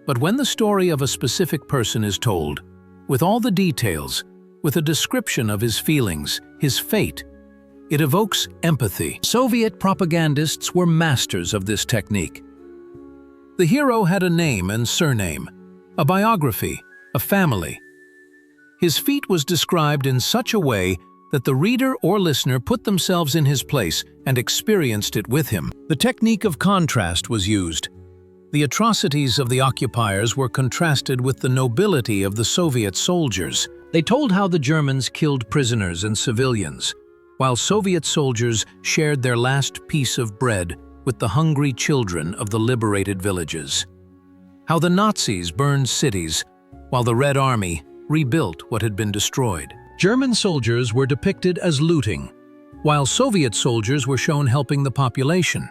[SPEAKER 1] But when the story of a specific person is told, with all the details, with a description of his feelings, his fate, it evokes empathy. Soviet propagandists were masters of this technique. The hero had a name and surname, a biography, a family. His feat was described in such a way that the reader or listener put themselves in his place and experienced it with him. The technique of contrast was used. The atrocities of the occupiers were contrasted with the nobility of the Soviet soldiers. They told how the Germans killed prisoners and civilians, while Soviet soldiers shared their last piece of bread with the hungry children of the liberated villages. How the Nazis burned cities, while the Red Army rebuilt what had been destroyed. German soldiers were depicted as looting, while Soviet soldiers were shown helping the population.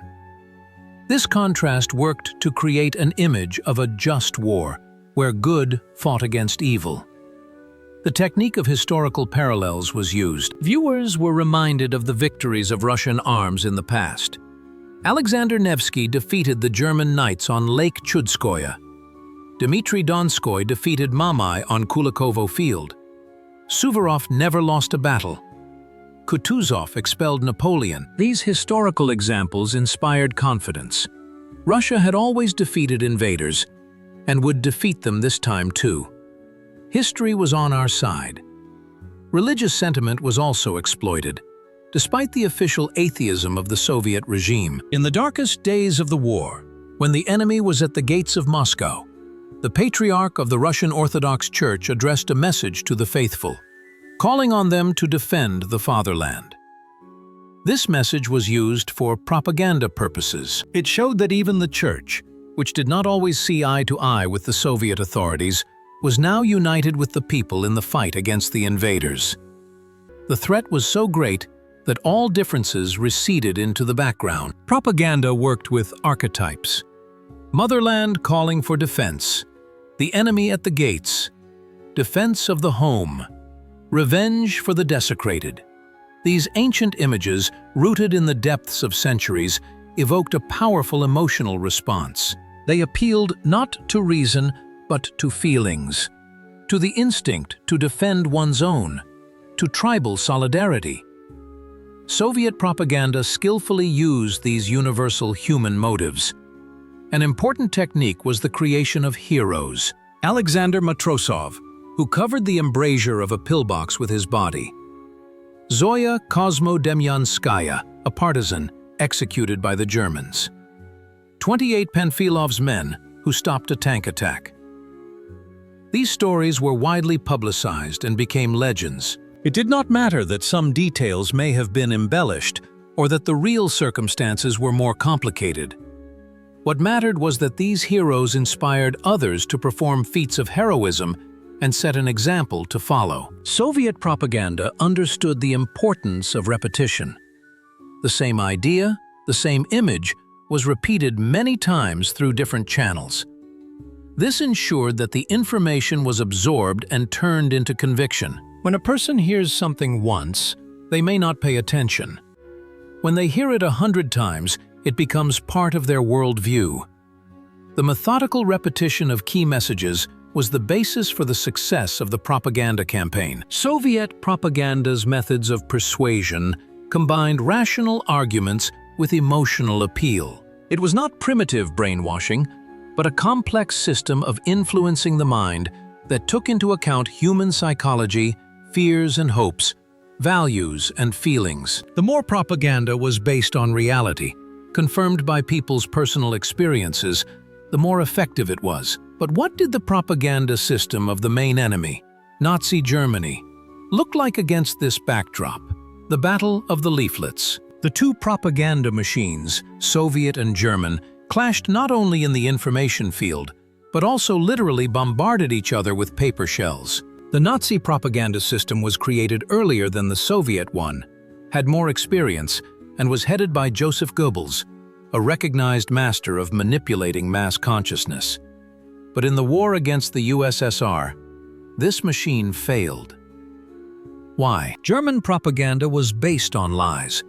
[SPEAKER 1] This contrast worked to create an image of a just war, where good fought against evil. The technique of historical parallels was used. Viewers were reminded of the victories of Russian arms in the past. Alexander Nevsky defeated the German knights on Lake Chudskoye. Dmitry Donskoy defeated Mamai on Kulikovo Field. Suvorov never lost a battle. Kutuzov expelled Napoleon. These historical examples inspired confidence. Russia had always defeated invaders and would defeat them this time too. History was on our side. Religious sentiment was also exploited, despite the official atheism of the Soviet regime. In the darkest days of the war, when the enemy was at the gates of Moscow, the Patriarch of the Russian Orthodox Church addressed a message to the faithful, calling on them to defend the fatherland. This message was used for propaganda purposes. It showed that even the Church, which did not always see eye to eye with the Soviet authorities, was now united with the people in the fight against the invaders. The threat was so great that all differences receded into the background. Propaganda worked with archetypes. Motherland calling for defense, the enemy at the gates, defense of the home, revenge for the desecrated. These ancient images, rooted in the depths of centuries, evoked a powerful emotional response. They appealed not to reason, but to feelings, to the instinct to defend one's own, to tribal solidarity. Soviet propaganda skillfully used these universal human motives. An important technique was the creation of heroes. Alexander Matrosov, who covered the embrasure of a pillbox with his body. Zoya Kosmodemyanskaya, a partisan, executed by the Germans. 28 Panfilov's men, who stopped a tank attack. These stories were widely publicized and became legends. It did not matter that some details may have been embellished or that the real circumstances were more complicated. What mattered was that these heroes inspired others to perform feats of heroism and set an example to follow. Soviet propaganda understood the importance of repetition. The same idea, the same image, was repeated many times through different channels. This ensured that the information was absorbed and turned into conviction. When a person hears something once, they may not pay attention. When they hear it 100 times, it becomes part of their worldview. The methodical repetition of key messages was the basis for the success of the propaganda campaign. Soviet propaganda's methods of persuasion combined rational arguments with emotional appeal. It was not primitive brainwashing, but a complex system of influencing the mind that took into account human psychology, fears and hopes, values and feelings. The more propaganda was based on reality, confirmed by people's personal experiences, the more effective it was. But what did the propaganda system of the main enemy, Nazi Germany, look like against this backdrop? The Battle of the Leaflets. The two propaganda machines, Soviet and German, clashed not only in the information field, but also literally bombarded each other with paper shells. The Nazi propaganda system was created earlier than the Soviet one, had more experience, and was headed by Joseph Goebbels, a recognized master of manipulating mass consciousness. But in the war against the USSR, this machine failed. Why? German propaganda was based on lies.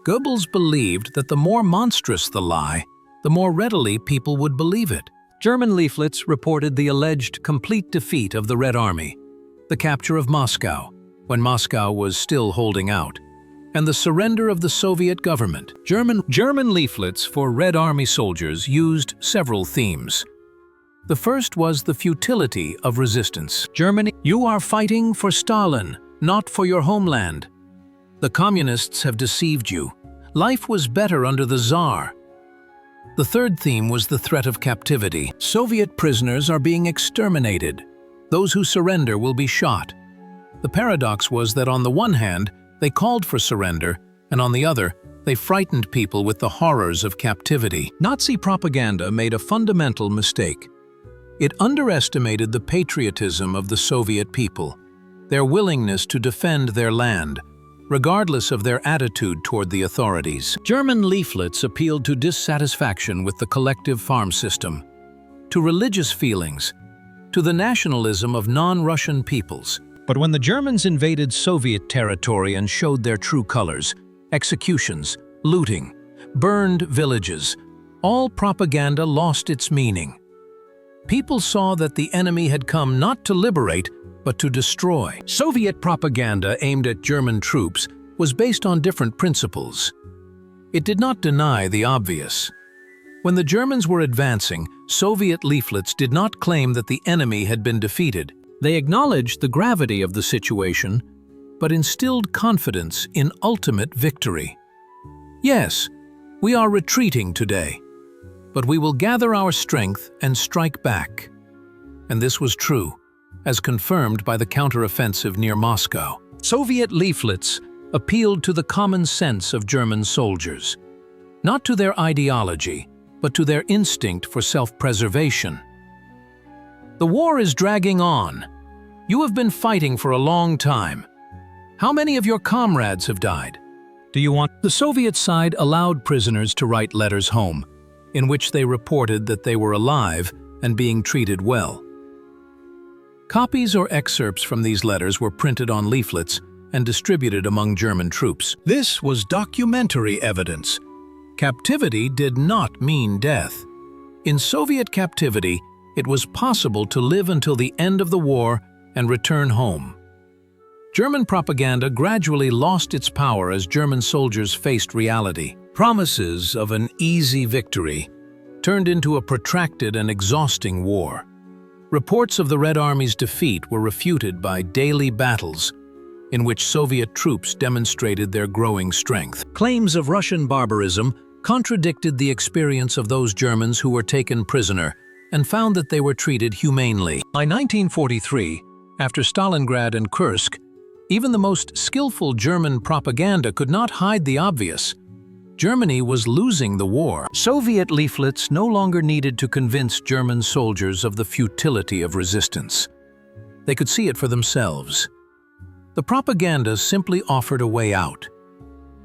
[SPEAKER 1] Goebbels believed that the more monstrous the lie, the more readily people would believe it. German leaflets reported the alleged complete defeat of the Red Army, the capture of Moscow, when Moscow was still holding out, and the surrender of the Soviet government. German leaflets for Red Army soldiers used several themes. The first was the futility of resistance. Germany, you are fighting for Stalin, not for your homeland. The communists have deceived you. Life was better under the Tsar. The third theme was the threat of captivity. Soviet prisoners are being exterminated. Those who surrender will be shot. The paradox was that on the one hand, they called for surrender, and on the other, they frightened people with the horrors of captivity. Nazi propaganda made a fundamental mistake. It underestimated the patriotism of the Soviet people, their willingness to defend their land, regardless of their attitude toward the authorities. German leaflets appealed to dissatisfaction with the collective farm system, to religious feelings, to the nationalism of non-Russian peoples. But when the Germans invaded Soviet territory and showed their true colors, executions, looting, burned villages, all propaganda lost its meaning. People saw that the enemy had come not to liberate, but to destroy. Soviet propaganda aimed at German troops was based on different principles. It did not deny the obvious. When the Germans were advancing, Soviet leaflets did not claim that the enemy had been defeated. They acknowledged the gravity of the situation, but instilled confidence in ultimate victory. Yes, we are retreating today, but we will gather our strength and strike back. And this was true, as confirmed by the counteroffensive near Moscow. Soviet leaflets appealed to the common sense of German soldiers, not to their ideology, but to their instinct for self-preservation. The war is dragging on. You have been fighting for a long time. How many of your comrades have died? Do you want? The Soviet side allowed prisoners to write letters home, in which they reported that they were alive and being treated well. Copies or excerpts from these letters were printed on leaflets and distributed among German troops. This was documentary evidence. captivity did not mean death. In Soviet captivity, it was possible to live until the end of the war and return home. German propaganda gradually lost its power as German soldiers faced reality. Promises of an easy victory turned into a protracted and exhausting war. Reports of the Red Army's defeat were refuted by daily battles in which Soviet troops demonstrated their growing strength. Claims of Russian barbarism contradicted the experience of those Germans who were taken prisoner and found that they were treated humanely. By 1943, after Stalingrad and Kursk, even the most skillful German propaganda could not hide the obvious. Germany was losing the war. Soviet leaflets no longer needed to convince German soldiers of the futility of resistance. They could see it for themselves. The propaganda simply offered a way out.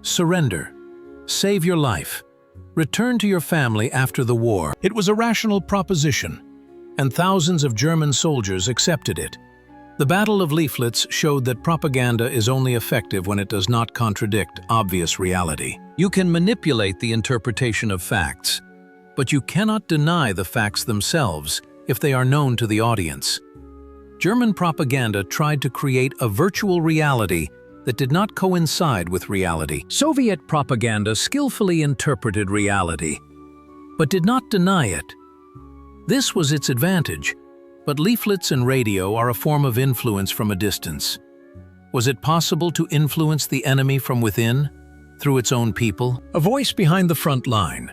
[SPEAKER 1] Surrender. Save your life. Return to your family after the war. It was a rational proposition, and thousands of German soldiers accepted it. The Battle of Leaflets showed that propaganda is only effective when it does not contradict obvious reality. You can manipulate the interpretation of facts, but you cannot deny the facts themselves if they are known to the audience. German propaganda tried to create a virtual reality that did not coincide with reality. Soviet propaganda skillfully interpreted reality, but did not deny it. This was its advantage, but leaflets and radio are a form of influence from a distance. Was it possible to influence the enemy from within, through its own people? A voice behind the front line.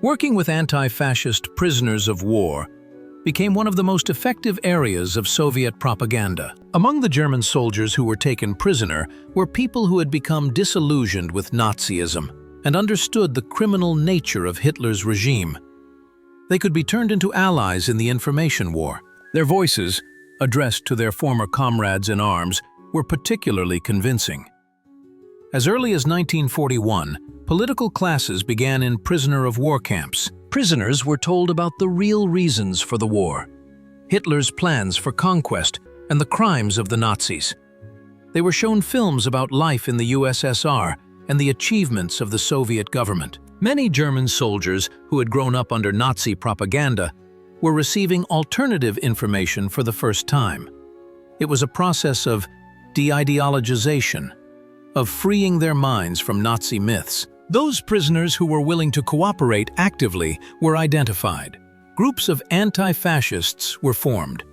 [SPEAKER 1] Working with anti-fascist prisoners of war became one of the most effective areas of Soviet propaganda. Among the German soldiers who were taken prisoner were people who had become disillusioned with Nazism and understood the criminal nature of Hitler's regime. They could be turned into allies in the information war. Their voices, addressed to their former comrades in arms, were particularly convincing. As early as 1941, political classes began in prisoner of war camps. Prisoners were told about the real reasons for the war, Hitler's plans for conquest, and the crimes of the Nazis. They were shown films about life in the USSR and the achievements of the Soviet government. Many German soldiers who had grown up under Nazi propaganda were receiving alternative information for the first time. It was a process of de-ideologization, of freeing their minds from Nazi myths. Those prisoners who were willing to cooperate actively were identified. Groups of anti-fascists were formed,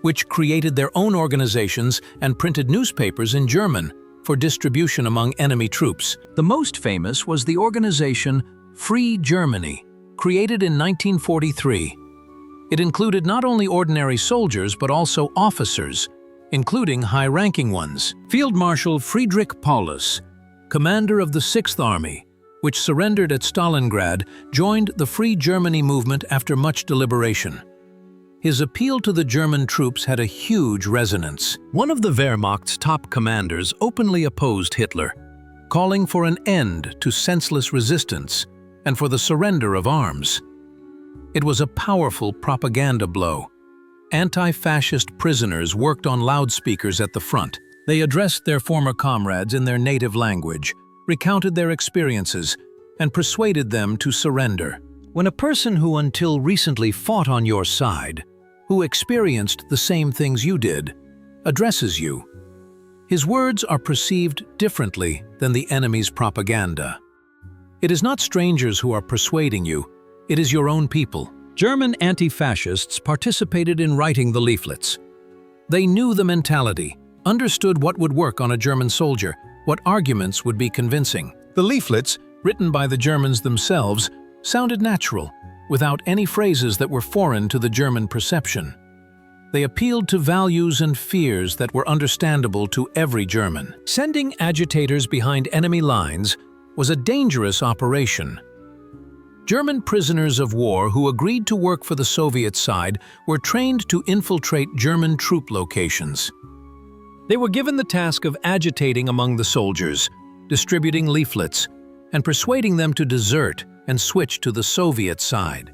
[SPEAKER 1] which created their own organizations and printed newspapers in German for distribution among enemy troops. The most famous was the organization Free Germany, created in 1943. It included not only ordinary soldiers but also officers, including high-ranking ones. Field Marshal Friedrich Paulus, commander of the 6th Army, which surrendered at Stalingrad, joined the Free Germany movement after much deliberation. His appeal to the German troops had a huge resonance. One of the Wehrmacht's top commanders openly opposed Hitler, calling for an end to senseless resistance and for the surrender of arms. It was a powerful propaganda blow. Anti-fascist prisoners worked on loudspeakers at the front. They addressed their former comrades in their native language, recounted their experiences, and persuaded them to surrender. When a person who until recently fought on your side, who experienced the same things you did, addresses you, his words are perceived differently than the enemy's propaganda. It is not strangers who are persuading you, it is your own people. German anti-fascists participated in writing the leaflets. They knew the mentality, understood what would work on a German soldier, what arguments would be convincing. The leaflets, written by the Germans themselves, sounded natural, without any phrases that were foreign to the German perception. They appealed to values and fears that were understandable to every German. Sending agitators behind enemy lines was a dangerous operation. German prisoners of war who agreed to work for the Soviet side were trained to infiltrate German troop locations. They were given the task of agitating among the soldiers, distributing leaflets, and persuading them to desert and switch to the Soviet side.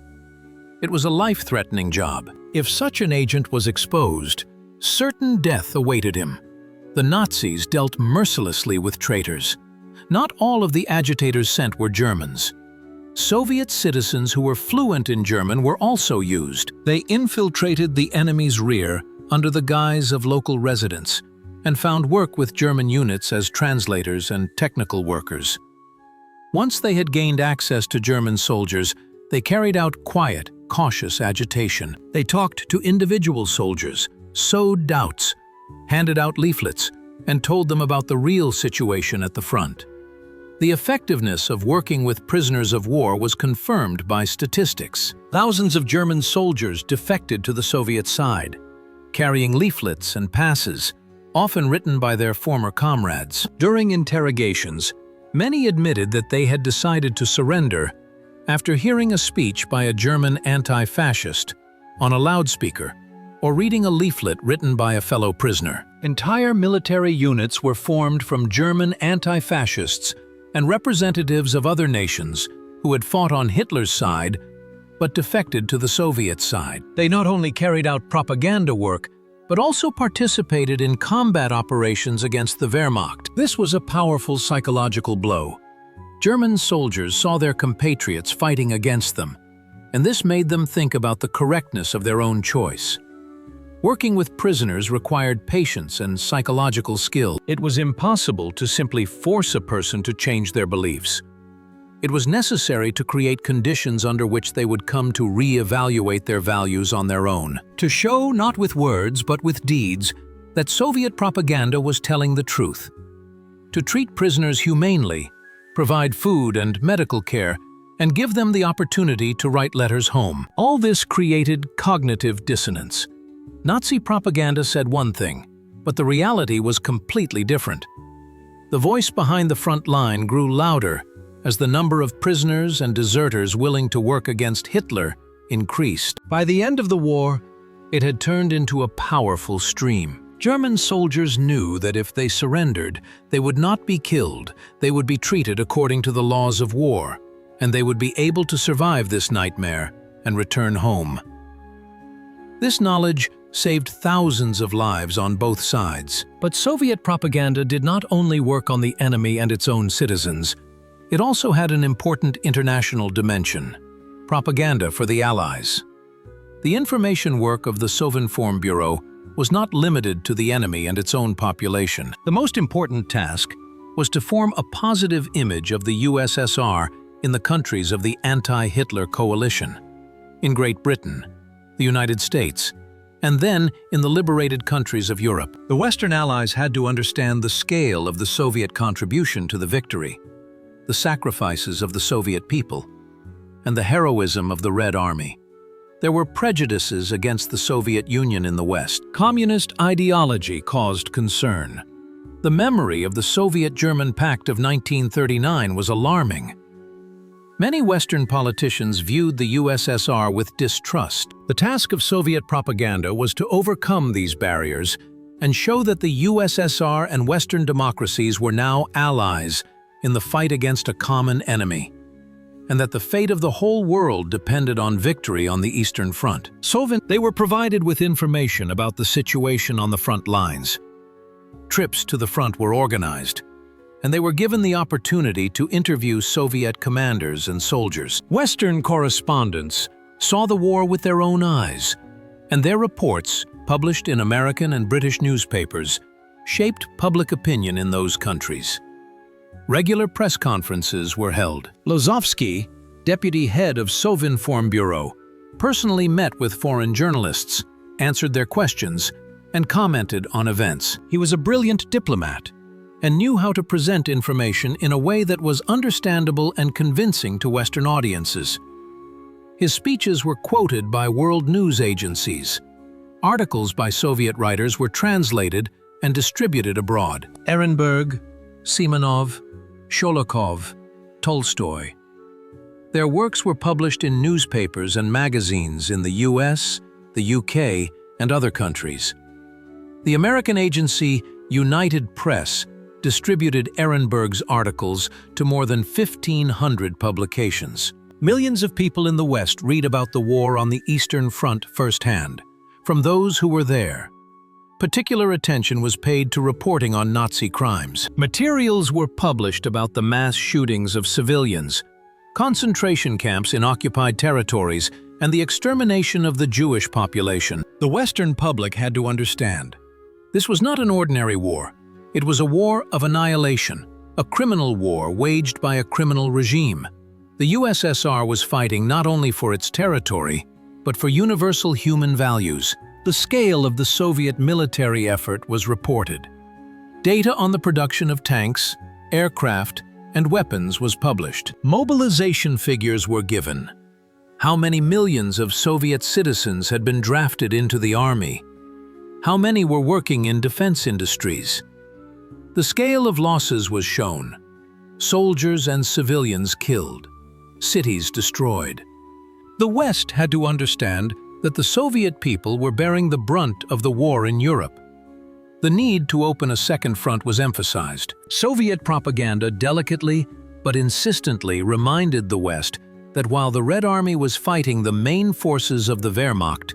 [SPEAKER 1] It was a life-threatening job. If such an agent was exposed, certain death awaited him. The Nazis dealt mercilessly with traitors. Not all of the agitators sent were Germans. Soviet citizens who were fluent in German were also used.
[SPEAKER 2] They infiltrated the enemy's rear under the guise of local residents and found work with German units as translators and technical workers. Once they had gained access to German soldiers, they carried out quiet, cautious agitation. They talked to individual soldiers, sowed doubts, handed out leaflets, and told them about the real situation at the front. The effectiveness of working with prisoners of war was confirmed by statistics. Thousands of German soldiers defected to the Soviet side, carrying leaflets and passes, often written by their former comrades. During interrogations, many admitted that they had decided to surrender after hearing a speech by a German anti-fascist on a loudspeaker or reading a leaflet written by a fellow prisoner. Entire military units were formed from German anti-fascists and representatives of other nations who had fought on Hitler's side but defected to the Soviet side. They not only carried out propaganda work, but also participated in combat operations against the Wehrmacht. This was a powerful psychological blow. German soldiers saw their compatriots fighting against them, and this made them think about the correctness of their own choice. Working with prisoners required patience and psychological skill. It was impossible to simply force a person to change their beliefs. It was necessary to create conditions under which they would come to re-evaluate their values on their own, to show not with words but with deeds that Soviet propaganda was telling the truth, to treat prisoners humanely, provide food and medical care, and give them the opportunity to write letters home. All this created cognitive dissonance. Nazi propaganda said one thing, but the reality was completely different. The voice behind the front line grew louder as the number of prisoners and deserters willing to work against Hitler increased. By the end of the war, it had turned into a powerful stream. German soldiers knew that if they surrendered, they would not be killed, they would be treated according to the laws of war, and they would be able to survive this nightmare and return home. This knowledge saved thousands of lives on both sides. But Soviet propaganda did not only work on the enemy and its own citizens, it also had an important international dimension: propaganda for the Allies. The information work of the Sovinformburo was not limited to the enemy and its own population. The most important task was to form a positive image of the USSR in the countries of the anti-Hitler coalition, in Great Britain, the United States, and then in the liberated countries of Europe. The Western Allies had to understand the scale of the Soviet contribution to the victory, the sacrifices of the Soviet people, and the heroism of the Red Army. There were prejudices against the Soviet Union in the West. Communist ideology caused concern. The memory of the Soviet-German Pact of 1939 was alarming. Many Western politicians viewed the USSR with distrust. The task of Soviet propaganda was to overcome these barriers and show that the USSR and Western democracies were now allies in the fight against a common enemy, and that the fate of the whole world depended on victory on the Eastern Front. They were provided with information about the situation on the front lines. Trips to the front were organized, and they were given the opportunity to interview Soviet commanders and soldiers. Western correspondents saw the war with their own eyes, and their reports, published in American and British newspapers, shaped public opinion in those countries. Regular press conferences were held. Lozovsky, deputy head of Sovinformburo, personally met with foreign journalists, answered their questions, and commented on events. He was a brilliant diplomat and knew how to present information in a way that was understandable and convincing to Western audiences. His speeches were quoted by world news agencies. Articles by Soviet writers were translated and distributed abroad. Ehrenburg, Simonov, Sholokhov, Tolstoy. Their works were published in newspapers and magazines in the US, the UK, and other countries. The American agency United Press distributed Ehrenburg's articles to more than 1,500 publications. Millions of people in the West read about the war on the Eastern Front firsthand, from those who were there. Particular attention was paid to reporting on Nazi crimes. Materials were published about the mass shootings of civilians,
[SPEAKER 1] concentration camps in occupied territories, and the extermination of the Jewish population. The Western public had to understand. This was not an ordinary war. It was a war of annihilation, a criminal war waged by a criminal regime. The USSR was fighting not only for its territory, but for universal human values. The scale of the Soviet military effort was reported. Data on the production of tanks, aircraft, and weapons was published. Mobilization figures were given. How many millions of Soviet citizens had been drafted into the army? How many were working in defense industries? The scale of losses was shown. Soldiers and civilians killed. Cities destroyed. The West had to understand that the Soviet people were bearing the brunt of the war in Europe. The need to open a second front was emphasized. Soviet propaganda delicately but insistently reminded the West that while the Red Army was fighting the main forces of the Wehrmacht,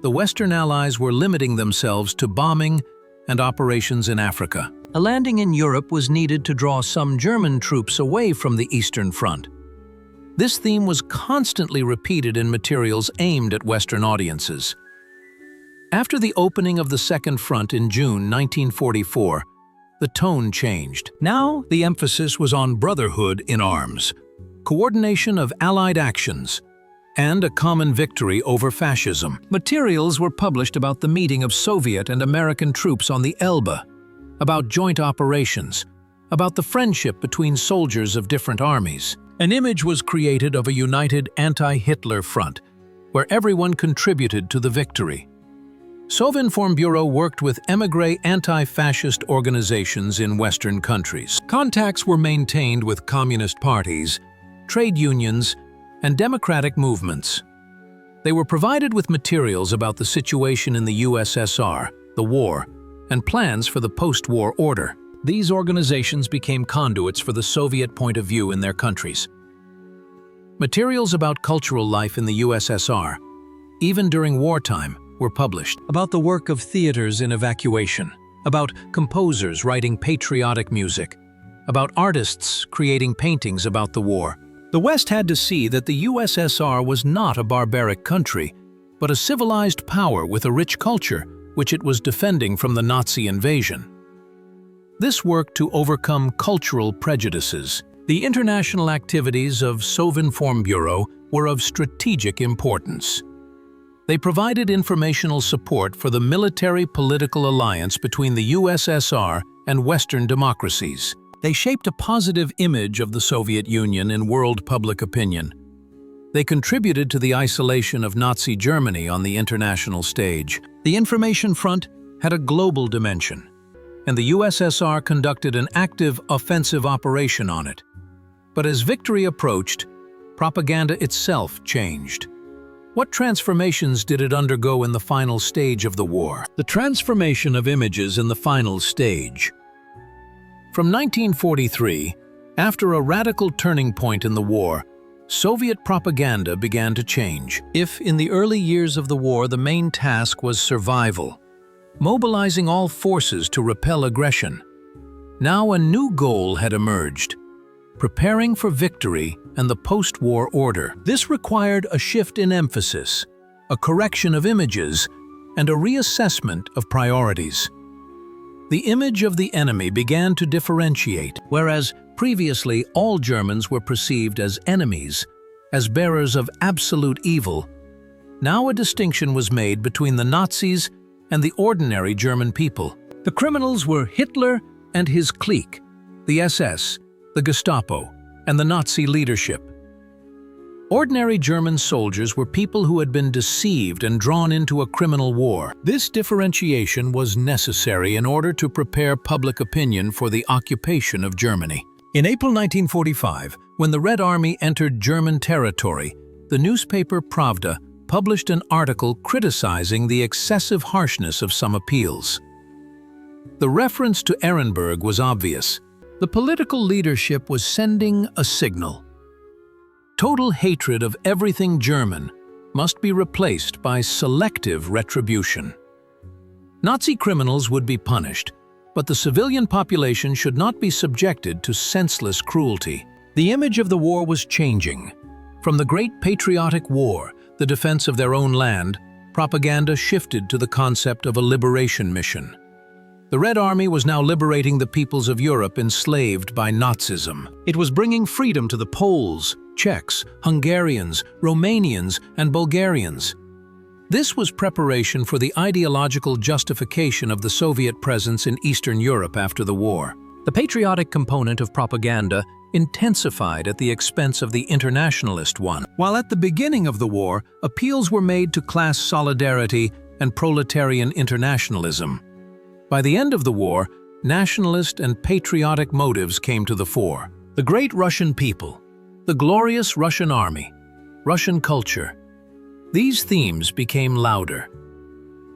[SPEAKER 1] the Western Allies were limiting themselves to bombing and operations in Africa. A landing in Europe was needed to draw some German troops away from the Eastern Front. This theme was constantly repeated in materials aimed at Western audiences. After the opening of the Second Front in June 1944, the tone changed. Now the emphasis was on brotherhood in arms, coordination of Allied actions, and a common victory over fascism. Materials were published about the meeting of Soviet and American troops on the Elbe, about joint operations, about the friendship between soldiers of different armies. An image was created of a united anti-Hitler front, where everyone contributed to the victory. Sovinformburo worked with émigré anti-fascist organizations in Western countries. Contacts were maintained with communist parties, trade unions, and democratic movements. They were provided with materials about the situation in the USSR, the war, and plans for the post-war order. These organizations became conduits for the Soviet point of view in their countries. Materials about cultural life in the USSR, even during wartime, were published. About the work of theaters in evacuation, about composers writing patriotic music, about artists creating paintings about the war. The West had to see that the USSR was not a barbaric country, but a civilized power with a rich culture, which it was defending from the Nazi invasion. This worked to overcome cultural prejudices. The international activities of Sovinformburo were of strategic importance. They provided informational support for the military-political alliance between the USSR and Western democracies. They shaped a positive image of the Soviet Union in world public opinion. They contributed to the isolation of Nazi Germany on the international stage. The information front had a global dimension, and the USSR conducted an active offensive operation on it. But as victory approached, propaganda itself changed. What transformations did it undergo in the final stage of the war? The transformation of images in the final stage. From 1943, after a radical turning point in the war, Soviet propaganda began to change. If in the early years of the war the main task was survival, mobilizing all forces to repel aggression, now a new goal had emerged: preparing for victory and the post-war order. This required a shift in emphasis, a correction of images, and a reassessment of priorities. The image of the enemy began to differentiate, whereas previously all Germans were perceived as enemies, as bearers of absolute evil. Now a distinction was made between the Nazis and the ordinary German people. The criminals were Hitler and his clique, the SS, the Gestapo, and the Nazi leadership. Ordinary German soldiers were people who had been deceived and drawn into a criminal war. This differentiation was necessary in order to prepare public opinion for the occupation of Germany. In April 1945, when the Red Army entered German territory, the newspaper Pravda published an article criticizing the excessive harshness of some appeals. The reference to Ehrenburg was obvious. The political leadership was sending a signal. Total hatred of everything German must be replaced by selective retribution. Nazi criminals would be punished, but the civilian population should not be subjected to senseless cruelty. The image of the war was changing. From the Great Patriotic War, the defense of their own land, propaganda shifted to the concept of a liberation mission. The Red Army was now liberating the peoples of Europe enslaved by Nazism. It was bringing freedom to the Poles, Czechs, Hungarians, Romanians, and Bulgarians. This was preparation for the ideological justification of the Soviet presence in Eastern Europe after the war. The patriotic component of propaganda intensified at the expense of the internationalist one. While at the beginning of the war, appeals were made to class solidarity and proletarian internationalism. By the end of the war, nationalist and patriotic motives came to the fore. The great Russian people, the glorious Russian army, Russian culture. These themes became louder.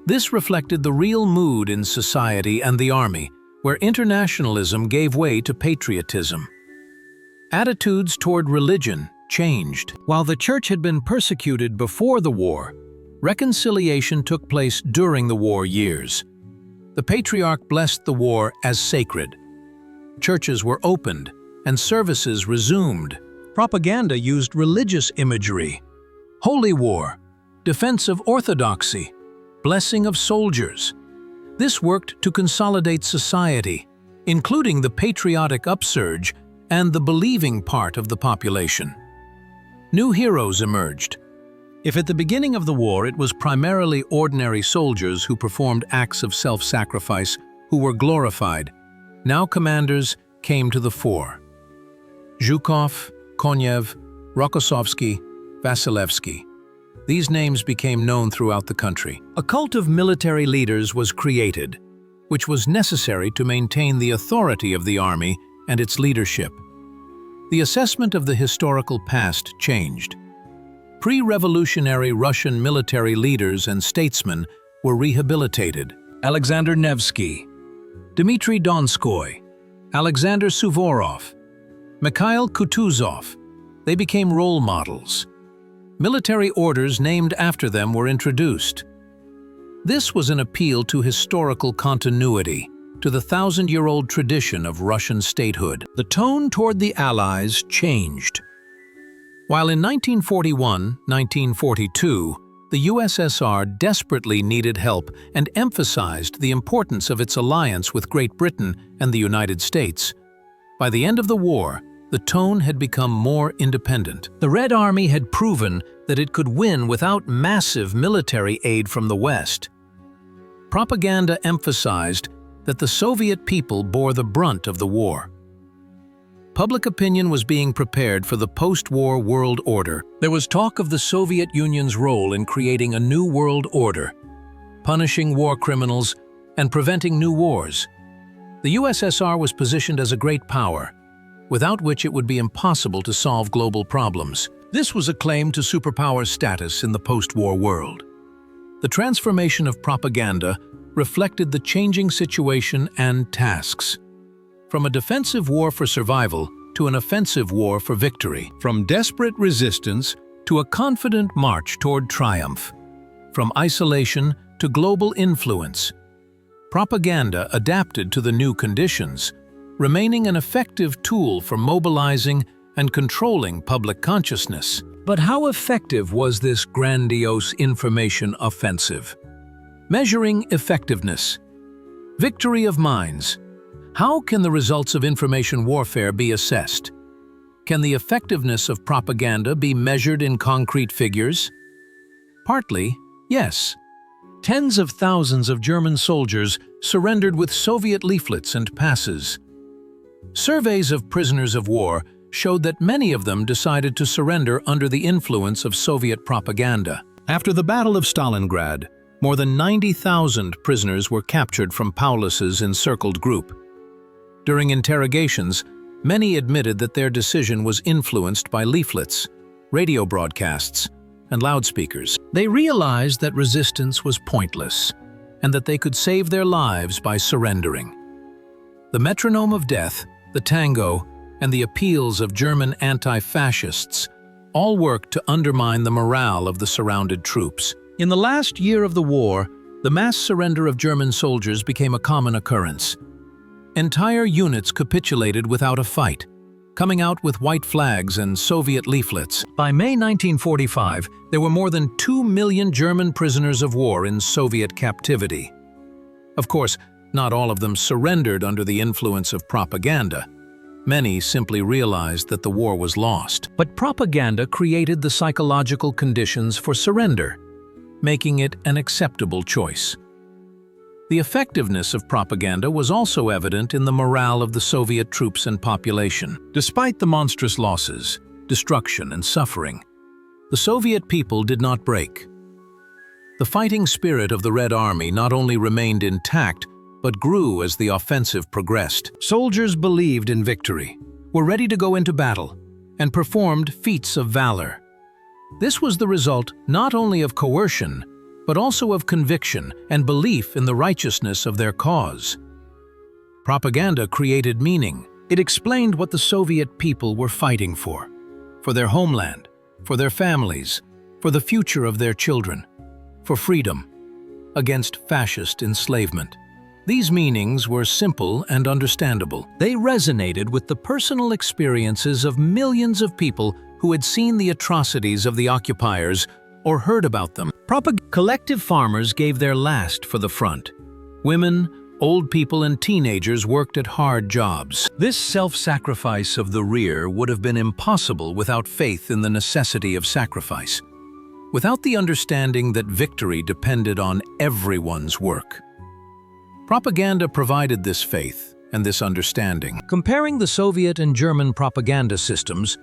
[SPEAKER 1] This reflected the real mood in society and the army, where internationalism gave way to patriotism. Attitudes toward religion changed. While the church had been persecuted before the war, reconciliation took place during the war years. The patriarch blessed the war as sacred. Churches were opened and services resumed. Propaganda used religious imagery. Holy war, defense of orthodoxy, blessing of soldiers. This worked to consolidate society, including the patriotic upsurge and the believing part of the population. New heroes emerged. If at the beginning of the war it was primarily ordinary soldiers who performed acts of self-sacrifice who were glorified, now commanders came to the fore. Zhukov, Konev, Rokossovsky, Vasilevsky. These names became known throughout the country. A cult of military leaders was created, which was necessary to maintain the authority of the army and its leadership. The assessment of the historical past changed. Pre-revolutionary Russian military leaders and statesmen were rehabilitated. Alexander Nevsky, Dmitry Donskoy, Alexander Suvorov, Mikhail Kutuzov. They became role models. Military orders named after them were introduced. This was an appeal to historical continuity, to the thousand-year-old tradition of Russian statehood. The tone toward the Allies changed. While in 1941-1942, the USSR desperately needed help and emphasized the importance of its alliance with Great Britain and the United States, by the end of the war, the tone had become more independent. The Red Army had proven that it could win without massive military aid from the West. Propaganda emphasized that the Soviet people bore the brunt of the war. Public opinion was being prepared for the post-war world order. There was talk of the Soviet Union's role in creating a new world order, punishing war criminals and preventing new wars. The USSR was positioned as a great power, without which it would be impossible to solve global problems. This was a claim to superpower status in the post-war world. The transformation of propaganda reflected the changing situation and tasks. From a defensive war for survival to an offensive war for victory. From desperate resistance to a confident march toward triumph. From isolation to global influence. Propaganda adapted to the new conditions, remaining an effective tool for mobilizing and controlling public consciousness. But how effective was this grandiose information offensive? Measuring effectiveness. Victory of minds. How can the results of information warfare be assessed? Can the effectiveness of propaganda be measured in concrete figures? Partly, yes. Tens of thousands of German soldiers surrendered with Soviet leaflets and passes. Surveys of prisoners of war showed that many of them decided to surrender under the influence of Soviet propaganda. After the Battle of Stalingrad, more than 90,000 prisoners were captured from Paulus's encircled group. During interrogations, many admitted that their decision was influenced by leaflets, radio broadcasts, and loudspeakers. They realized that resistance was pointless, and that they could save their lives by surrendering. The metronome of death, the tango, and the appeals of German anti-fascists all worked to undermine the morale of the surrounded troops. In the last year of the war, the mass surrender of German soldiers became a common occurrence. Entire units capitulated without a fight. coming out with white flags and Soviet leaflets.
[SPEAKER 2] By May 1945, there were more than 2 million German prisoners of war in Soviet captivity. Of course, not all of them surrendered under the influence of propaganda. Many simply realized that the war was lost. But propaganda created the psychological conditions for surrender, making it an acceptable choice. The effectiveness of propaganda was also evident in the morale of the Soviet troops and population. Despite the monstrous losses, destruction, and suffering, the Soviet people did not break. The fighting spirit of the Red Army not only remained intact, but grew as the offensive progressed. Soldiers believed in victory, were ready to go into battle, and performed feats of valor. This was the result not only of coercion, but also of conviction and belief in the righteousness of their cause. Propaganda created meaning. It explained what the Soviet people were fighting for their homeland, for their families, for the future of their children, for freedom, against fascist enslavement. These meanings were simple and understandable. They resonated with the personal experiences of millions of people who had seen the atrocities of the occupiers or heard about them. Collective farmers gave their last for the front. Women, old people, and teenagers worked at hard jobs. This self-sacrifice of the rear would have been impossible without faith in the necessity of sacrifice, without the understanding that victory depended on everyone's work. Propaganda provided this faith and this understanding. Comparing the Soviet and German propaganda systems,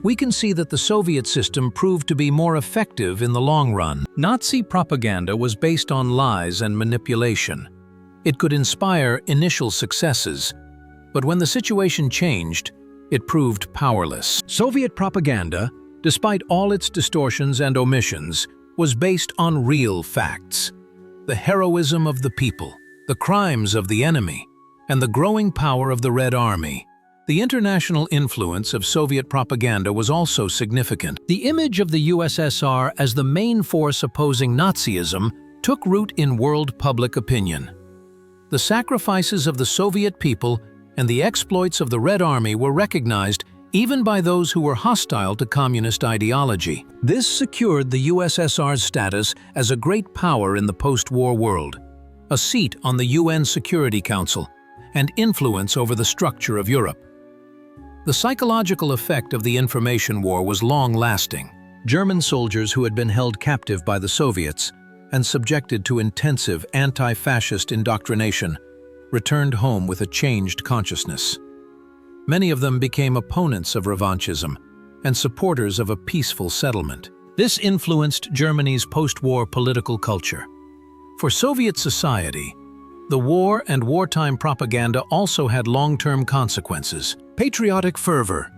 [SPEAKER 2] we can see that the Soviet system proved to be more effective in the long run. Nazi propaganda was based on lies and manipulation. It could inspire initial successes, but when the situation changed, it proved powerless. Soviet propaganda, despite all its distortions and omissions, was based on real facts: the heroism of the people, the crimes of the enemy, and the growing power of the Red Army. The international influence of Soviet propaganda was also significant. The image of the USSR as the main force opposing Nazism took root in world public opinion. The sacrifices of the Soviet people and the exploits of the Red Army were recognized even by those who were hostile to communist ideology. This secured the USSR's status as a great power in the post-war world, a seat on the UN Security Council, and influence over the structure of Europe. The psychological effect of the information war was long-lasting. German soldiers who had been held captive by the Soviets and subjected to intensive anti-fascist indoctrination returned home with a changed consciousness. Many of them became opponents of revanchism and supporters of a peaceful settlement. This influenced Germany's post-war political culture. For Soviet society, the war and wartime propaganda also had long-term consequences. Patriotic fervor,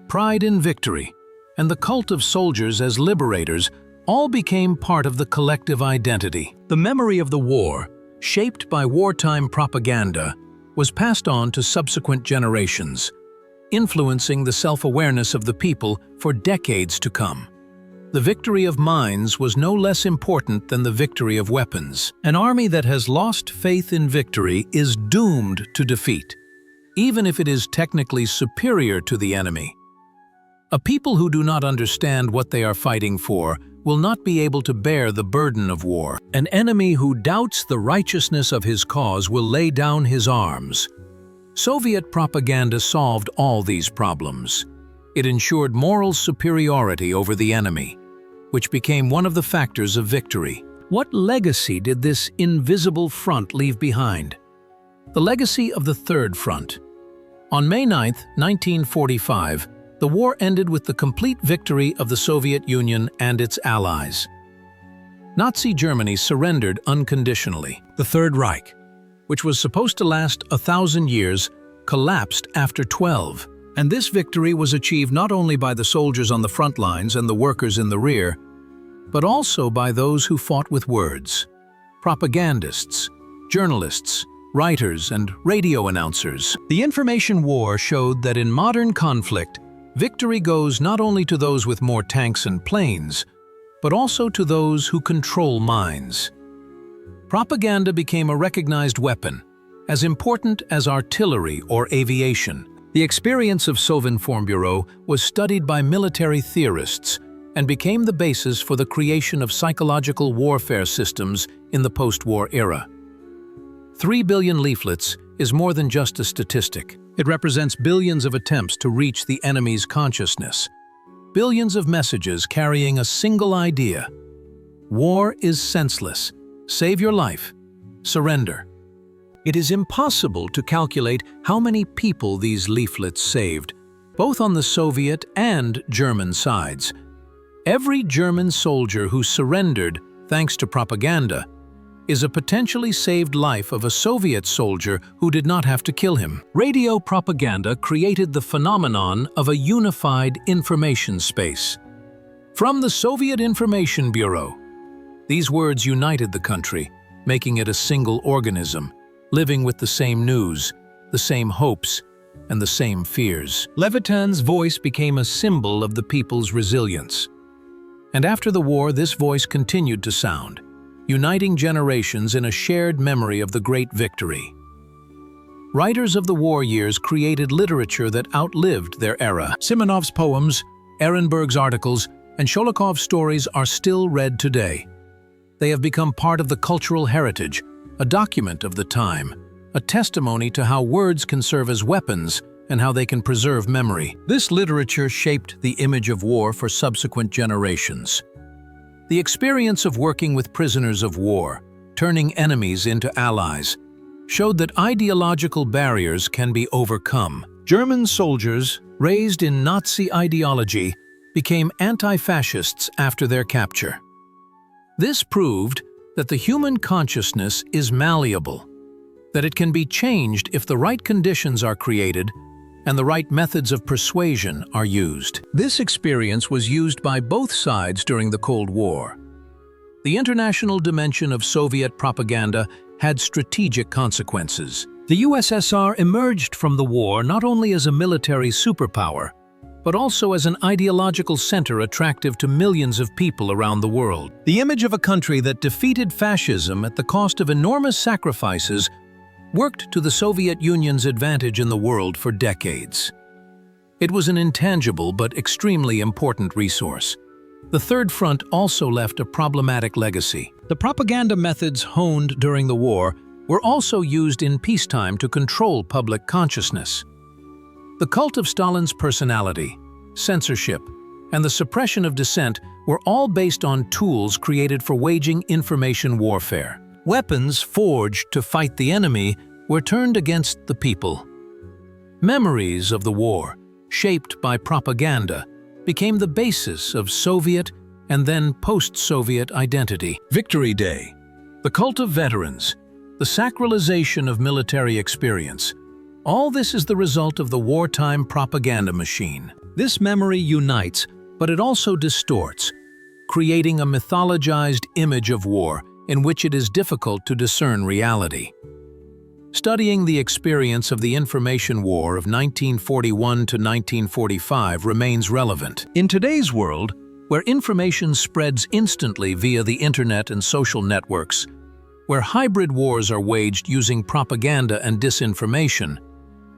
[SPEAKER 2] pride in victory, and the cult of soldiers as liberators all became part of the collective identity. The memory of the war, shaped by wartime propaganda, was passed on to subsequent generations, influencing the self-awareness of the people for decades to come. The victory of minds was no less important than the victory of weapons. An army that has lost faith in victory is doomed to defeat, even if it is technically superior to the enemy. A people who do not understand what they are fighting for will not be able to bear the burden of war. An enemy who doubts the righteousness of his cause will lay down his arms. Soviet propaganda solved all these problems. It ensured moral superiority over the enemy, which became one of the factors of victory. What legacy did this invisible front leave behind? The legacy of the Third Front. On May 9, 1945, the war ended with the complete victory of the Soviet Union and its allies. Nazi Germany surrendered unconditionally. The Third Reich, which was supposed to last 1,000 years, collapsed after 12. And this victory was achieved not only by the soldiers on the front lines and the workers in the rear, but also by those who fought with words: propagandists, journalists, writers, and radio announcers. The information war showed that in modern conflict, victory goes not only to those with more tanks and planes, but also to those who control minds. Propaganda became a recognized weapon, as important as artillery or aviation. The experience of Sovinformburo was studied by military theorists and became the basis for the creation of psychological warfare systems in the post-war era. 3 billion leaflets is more than just a statistic. It represents billions of attempts to reach the enemy's consciousness. Billions of messages carrying a single idea. War is senseless. Save your life. Surrender. It is impossible to calculate how many people these leaflets saved, both on the Soviet and German sides. Every German soldier who surrendered, thanks to propaganda, is a potentially saved life of a Soviet soldier who did not have to kill him. Radio propaganda created the phenomenon of a unified information space. From the Soviet Information Bureau, these words united the country, making it a single organism, living with the same news, the same hopes, and the same fears. Levitan's voice became a symbol of the people's resilience. And after the war, this voice continued to sound, uniting generations in a shared memory of the great victory. Writers of the war years created literature that outlived their era. Simonov's poems, Ehrenburg's articles, and Sholokov's stories are still read today. They have become part of the cultural heritage, a document of the time, a testimony to how words can serve as weapons and how they can preserve memory. This literature shaped the image of war for subsequent generations. The experience of working with prisoners of war, turning enemies into allies, showed that ideological barriers can be overcome. German soldiers, raised in Nazi ideology, became anti-fascists after their capture. This proved that the human consciousness is malleable, that it can be changed if the right conditions are created and the right methods of persuasion are used. This experience was used by both sides during the Cold War. The international dimension of Soviet propaganda had strategic consequences. The USSR emerged from the war not only as a military superpower, but also as an ideological center attractive to millions of people around the world. The image of a country that defeated fascism at the cost of enormous sacrifices worked to the Soviet Union's advantage in the world for decades. It was an intangible but extremely important resource. The Third Front also left a problematic legacy. The propaganda methods honed during the war were also used in peacetime to control public consciousness. The cult of Stalin's personality, censorship, and the suppression of dissent were all based on tools created for waging information warfare. Weapons forged to fight the enemy were turned against the people. Memories of the war, shaped by propaganda, became the basis of Soviet and then post-Soviet identity. Victory Day, the cult of veterans, the sacralization of military experience, all this is the result of the wartime propaganda machine. This memory unites, but it also distorts, creating a mythologized image of war in which it is difficult to discern reality. Studying the experience of the information war of 1941 to 1945 remains relevant. In today's world, where information spreads instantly via the internet and social networks, where hybrid wars are waged using propaganda and disinformation,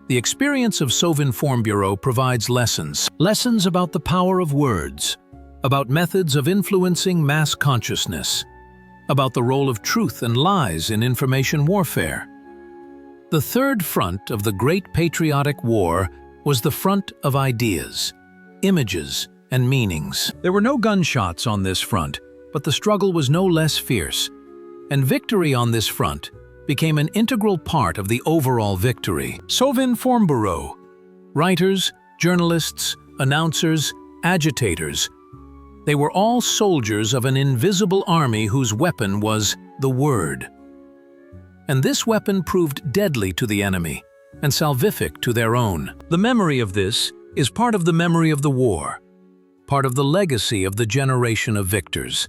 [SPEAKER 2] the experience of Sovinformburo provides lessons about the power of words, about methods of influencing mass consciousness, about the role of truth and lies in information warfare. The third front of the Great Patriotic War was the front of ideas, images, and meanings. There were no gunshots on this front, but the struggle was no less fierce, and victory on this front became an integral part of the overall victory. Sovinformburo, writers, journalists, announcers, agitators, they were all soldiers of an invisible army whose weapon was the word. And this weapon proved deadly to the enemy and salvific to their own. The memory of this is part of the memory of the war, part of the legacy of the generation of victors.